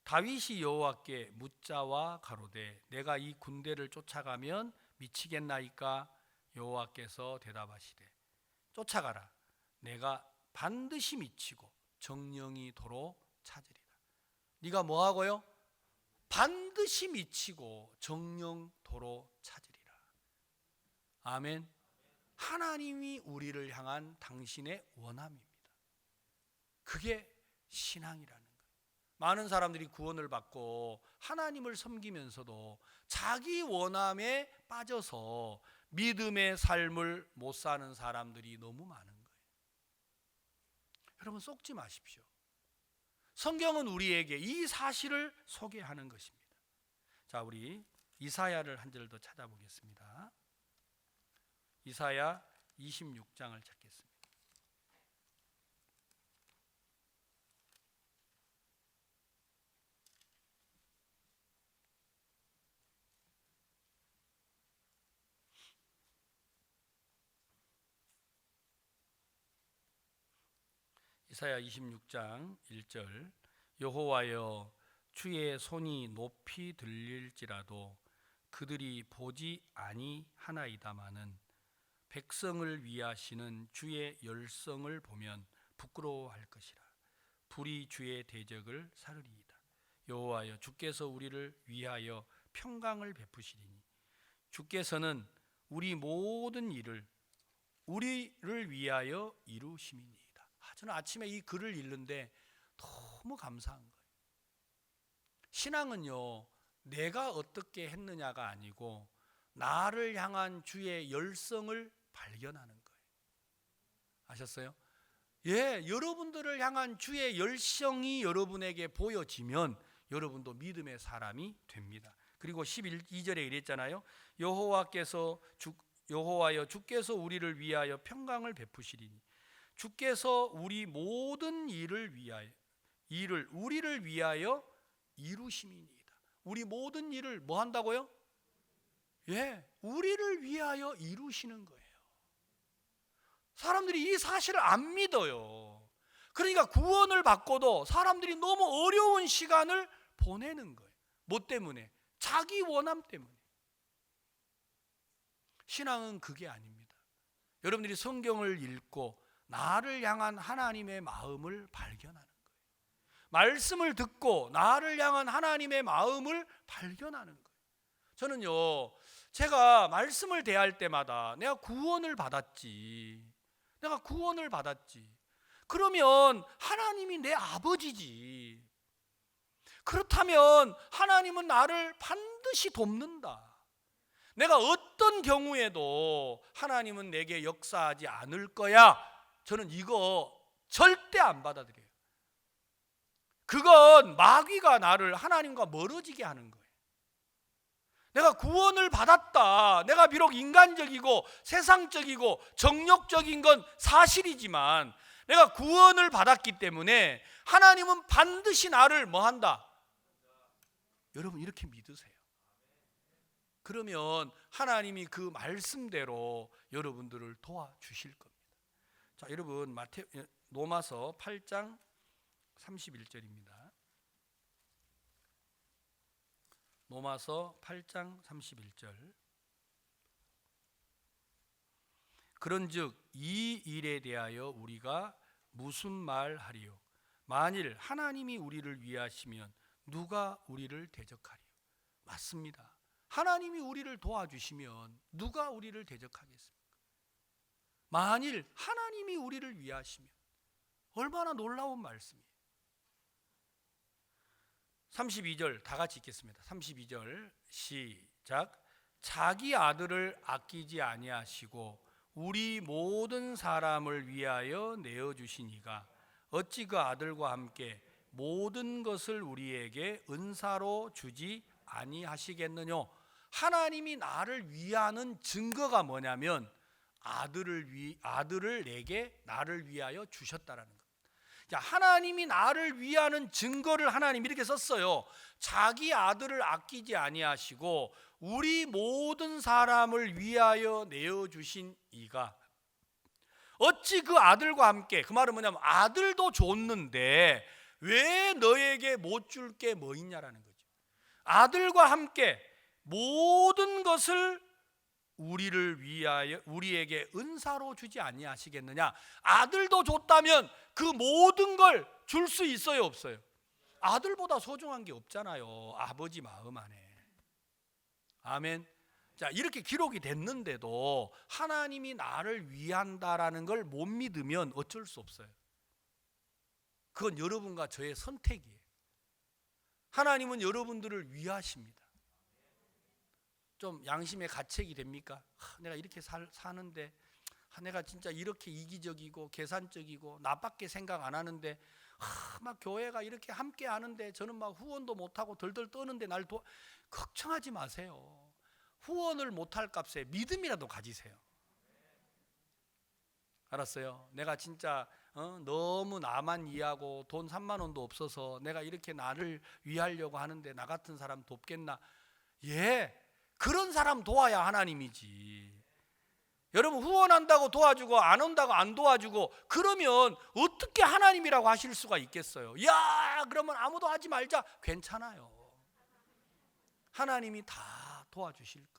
다윗이 여호와께 묻자와 가로되 내가 이 군대를 쫓아가면 미치겠나이까? 여호와께서 대답하시되 쫓아가라. 내가 반드시 미치고 정령이 도로 찾으리라. 네가 뭐 하고요? 반드시 미치고 정령 도로 찾으리라. 아멘. 하나님이 우리를 향한 당신의 원함입니다. 그게 신앙이라는 거예요. 많은 사람들이 구원을 받고 하나님을 섬기면서도 자기 원함에 빠져서 믿음의 삶을 못 사는 사람들이 너무 많은 거예요. 여러분 속지 마십시오. 성경은 우리에게 이 사실을 소개하는 것입니다. 자, 우리 이사야를 한 절 더 찾아보겠습니다. 이사야 26장을 찾겠습니다. 이사야 26장 1절 여호와여 주의 손이 높이 들릴지라도 그들이 보지 아니하나이다마는 백성을 위하시는 주의 열성을 보면 부끄러워할 것이라. 불이 주의 대적을 사르리이다. 여호와여 주께서 우리를 위하여 평강을 베푸시리니 주께서는 우리 모든 일을 우리를 위하여 이루심이니이다. 저는 아침에 이 글을 읽는데 너무 감사한 거예요. 신앙은요, 내가 어떻게 했느냐가 아니고 나를 향한 주의 열성을 발견하는 거예요. 아셨어요? 예, 여러분들을 향한 주의 열성이 여러분에게 보여지면 여러분도 믿음의 사람이 됩니다. 그리고 12절에 이랬잖아요. 여호와여 주께서 우리를 위하여 평강을 베푸시리니 주께서 우리 모든 일을 위하여 우리를 위하여 이루심이니이다. 우리 모든 일을 뭐 한다고요? 예, 우리를 위하여 이루시는 거예요. 사람들이 이 사실을 안 믿어요. 그러니까 구원을 받고도 사람들이 너무 어려운 시간을 보내는 거예요. 뭐 때문에? 자기 원함 때문에. 신앙은 그게 아닙니다. 여러분들이 성경을 읽고 나를 향한 하나님의 마음을 발견하는 거예요. 말씀을 듣고 나를 향한 하나님의 마음을 발견하는 거예요. 저는요, 제가 말씀을 대할 때마다 내가 구원을 받았지. 그러면 하나님이 내 아버지지. 그렇다면 하나님은 나를 반드시 돕는다. 내가 어떤 경우에도 하나님은 내게 역사하지 않을 거야. 저는 이거 절대 안 받아들여요. 그건 마귀가 나를 하나님과 멀어지게 하는 거예요. 내가 구원을 받았다. 내가 비록 인간적이고 세상적이고 정욕적인 건 사실이지만 내가 구원을 받았기 때문에 하나님은 반드시 나를 뭐 한다? 여러분 이렇게 믿으세요. 그러면 하나님이 그 말씀대로 여러분들을 도와주실 겁니다. 자, 여러분 로마서 8장 31절입니다. 로마서 8장 31절. 그런즉 이 일에 대하여 우리가 무슨 말하리요? 만일 하나님이 우리를 위하시면 누가 우리를 대적하리요? 맞습니다. 하나님이 우리를 도와주시면 누가 우리를 대적하겠습니까? 만일 하나님이 우리를 위하시면 얼마나 놀라운 말씀이에요. 32절 다 같이 읽겠습니다. 32절 시작. 자기 아들을 아끼지 아니하시고 우리 모든 사람을 위하여 내어주시니가 어찌 그 아들과 함께 모든 것을 우리에게 은사로 주지 아니하시겠느냐. 하나님이 나를 위하는 증거가 뭐냐면 아들을 나를 위하여 주셨다라는 겁니다. 자, 하나님이 나를 위하는 증거를 하나님 이렇게 썼어요. 자기 아들을 아끼지 아니하시고 우리 모든 사람을 위하여 내어주신 이가 어찌 그 아들과 함께, 그 말은 뭐냐면 아들도 줬는데 왜 너에게 못 줄 게 뭐 있냐라는 거죠. 아들과 함께 모든 것을 우리를 위하여 우리에게 은사로 주지 아니하시겠느냐. 아들도 줬다면 그 모든 걸 줄 수 있어요, 없어요? 아들보다 소중한 게 없잖아요, 아버지 마음 안에. 아멘. 자, 이렇게 기록이 됐는데도 하나님이 나를 위한다라는 걸 못 믿으면 어쩔 수 없어요. 그건 여러분과 저의 선택이에요. 하나님은 여러분들을 위하십니다. 좀 양심의 가책이 됩니까? 내가 이렇게 사는데, 내가 진짜 이렇게 이기적이고 계산적이고 나밖에 생각 안 하는데, 막 교회가 이렇게 함께 하는데 저는 막 후원도 못하고 덜덜 떠는데 걱정하지 마세요. 후원을 못할 값에 믿음이라도 가지세요. 알았어요? 내가 진짜 너무 나만 이해하고 돈 3만 원도 없어서 내가 이렇게 나를 위하려고 하는데 나 같은 사람 돕겠나? 예, 그런 사람 도와야 하나님이지. 여러분, 후원한다고 도와주고 안 온다고 안 도와주고 그러면 어떻게 하나님이라고 하실 수가 있겠어요? 야, 그러면 아무도 하지 말자. 괜찮아요. 하나님이 다 도와주실 거예요.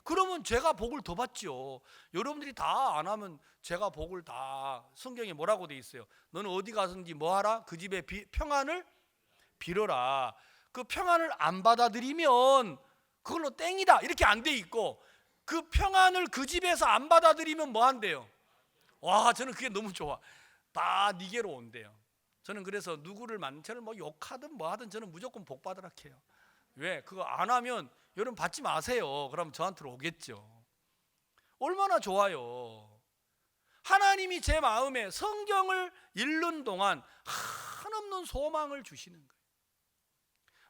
그러면 제가 복을 더 받죠. 여러분들이 다 안 하면 제가 복을 다, 성경에 뭐라고 돼 있어요? 너는 어디 가든지 뭐하라? 그 집에 평안을 빌어라. 그 평안을 안 받아들이면 그걸로 땡이다 이렇게 안 돼 있고, 그 평안을 그 집에서 안 받아들이면 뭐 한대요? 와, 저는 그게 너무 좋아. 다 니게로 온대요. 저는 그래서 누구를 저는 뭐 욕하든 뭐 하든 저는 무조건 복 받으라 해요. 왜? 그거 안 하면 여러분 받지 마세요. 그럼 저한테로 오겠죠. 얼마나 좋아요. 하나님이 제 마음에 성경을 읽는 동안 한없는 소망을 주시는 거예요.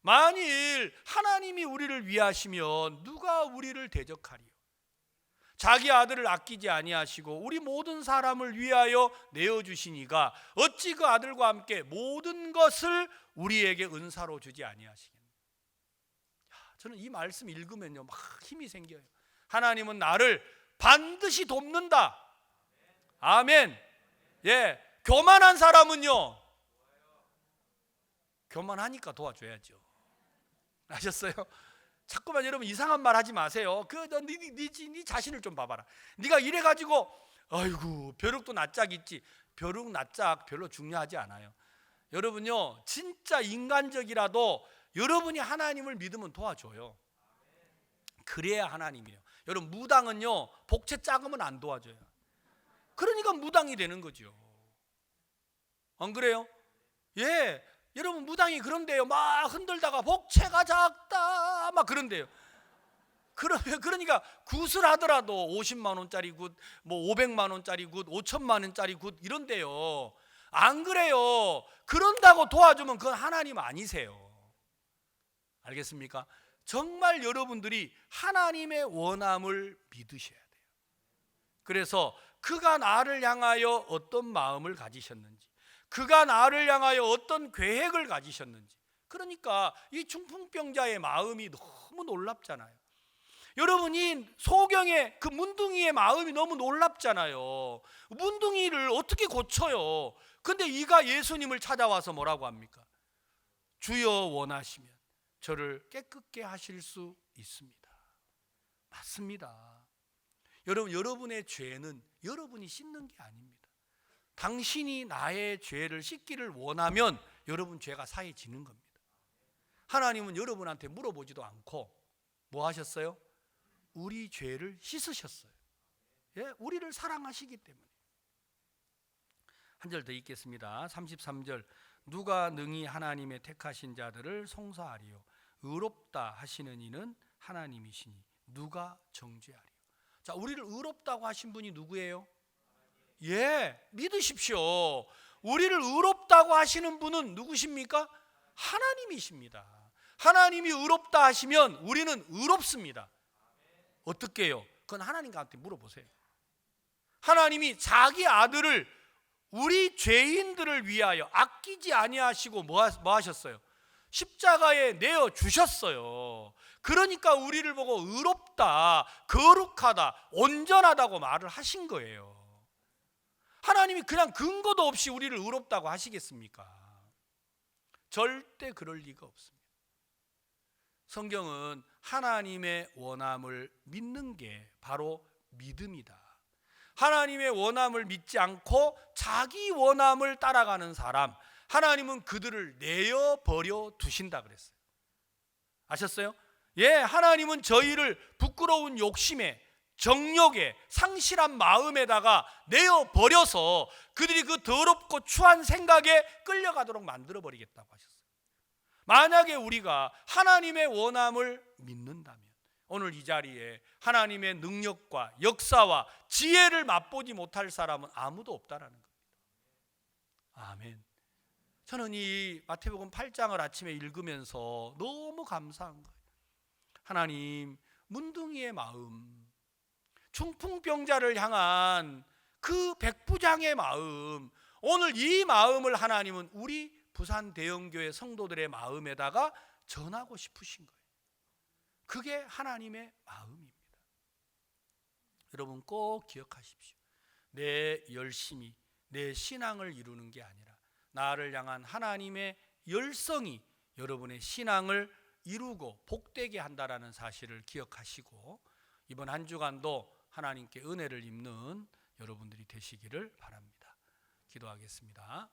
만일 하나님이 우리를 위하시면 누가 우리를 대적하리요? 자기 아들을 아끼지 아니하시고 우리 모든 사람을 위하여 내어주시니가 어찌 그 아들과 함께 모든 것을 우리에게 은사로 주지 아니하시겠느냐. 저는 이 말씀 읽으면요 막 힘이 생겨요. 하나님은 나를 반드시 돕는다. 아멘. 예, 교만한 사람은요 교만하니까 도와줘야죠. 아셨어요? 자꾸만 여러분 이상한 말 하지 마세요. 네 자신을 좀 봐봐라. 네가 이래가지고 아이고 벼룩도 낯짝 있지. 벼룩 낯짝 별로 중요하지 않아요. 여러분요 진짜 인간적이라도 여러분이 하나님을 믿으면 도와줘요. 그래야 하나님이에요. 여러분 무당은요 복채 작으면 안 도와줘요. 그러니까 무당이 되는 거죠. 안 그래요? 예, 여러분 무당이 그런데요 막 흔들다가 복채가 작다 막 그런데요. 그러니까 굿을 하더라도 50만 원짜리 굿, 뭐 500만 원짜리 굿, 5천만 원짜리 굿 이런데요. 안 그래요. 그런다고 도와주면 그건 하나님 아니세요. 알겠습니까? 정말 여러분들이 하나님의 원함을 믿으셔야 돼요. 그래서 그가 나를 향하여 어떤 마음을 가지셨는지, 그가 나를 향하여 어떤 계획을 가지셨는지, 그러니까 이 중풍병자의 마음이 너무 놀랍잖아요. 여러분이 소경의 그 문둥이의 마음이 너무 놀랍잖아요. 문둥이를 어떻게 고쳐요? 근데 이가 예수님을 찾아와서 뭐라고 합니까? 주여 원하시면 저를 깨끗게 하실 수 있습니다. 맞습니다. 여러분, 여러분의 죄는 여러분이 씻는 게 아닙니다. 당신이 나의 죄를 씻기를 원하면 여러분 죄가 사해지는 겁니다. 하나님은 여러분한테 물어보지도 않고 뭐 하셨어요? 우리 죄를 씻으셨어요. 예? 우리를 사랑하시기 때문에. 한 절 더 읽겠습니다. 33절. 누가 능히 하나님의 택하신 자들을 송사하리요? 의롭다 하시는 이는 하나님이시니 누가 정죄하리요? 자, 우리를 의롭다고 하신 분이 누구예요? 예, 믿으십시오. 우리를 의롭다고 하시는 분은 누구십니까? 하나님이십니다. 하나님이 의롭다 하시면 우리는 의롭습니다. 어떻게 해요? 그건 하나님한테 물어보세요. 하나님이 자기 아들을 우리 죄인들을 위하여 아끼지 아니하시고 뭐 하셨어요? 십자가에 내어 주셨어요. 그러니까 우리를 보고 의롭다, 거룩하다, 온전하다고 말을 하신 거예요. 하나님이 그냥 근거도 없이 우리를 의롭다고 하시겠습니까? 절대 그럴 리가 없습니다. 성경은 하나님의 원함을 믿는 게 바로 믿음이다. 하나님의 원함을 믿지 않고 자기 원함을 따라가는 사람, 하나님은 그들을 내어버려 두신다 그랬어요. 아셨어요? 예, 하나님은 저희를 부끄러운 욕심에, 정욕에, 상실한 마음에다가 내어버려서 그들이 그 더럽고 추한 생각에 끌려가도록 만들어버리겠다고 하셨어요. 만약에 우리가 하나님의 원함을 믿는다면 오늘 이 자리에 하나님의 능력과 역사와 지혜를 맛보지 못할 사람은 아무도 없다라는 겁니다. 아멘. 저는 이 마태복음 8장을 아침에 읽으면서 너무 감사한 거예요. 하나님, 문둥이의 마음, 중풍병자를 향한 그 백부장의 마음, 오늘 이 마음을 하나님은 우리 부산 대형교회 성도들의 마음에다가 전하고 싶으신 거예요. 그게 하나님의 마음입니다. 여러분 꼭 기억하십시오. 내 열심이 내 신앙을 이루는 게 아니라 나를 향한 하나님의 열성이 여러분의 신앙을 이루고 복되게 한다라는 사실을 기억하시고 이번 한 주간도 하나님께 은혜를 입는 여러분들이 되시기를 바랍니다. 기도하겠습니다.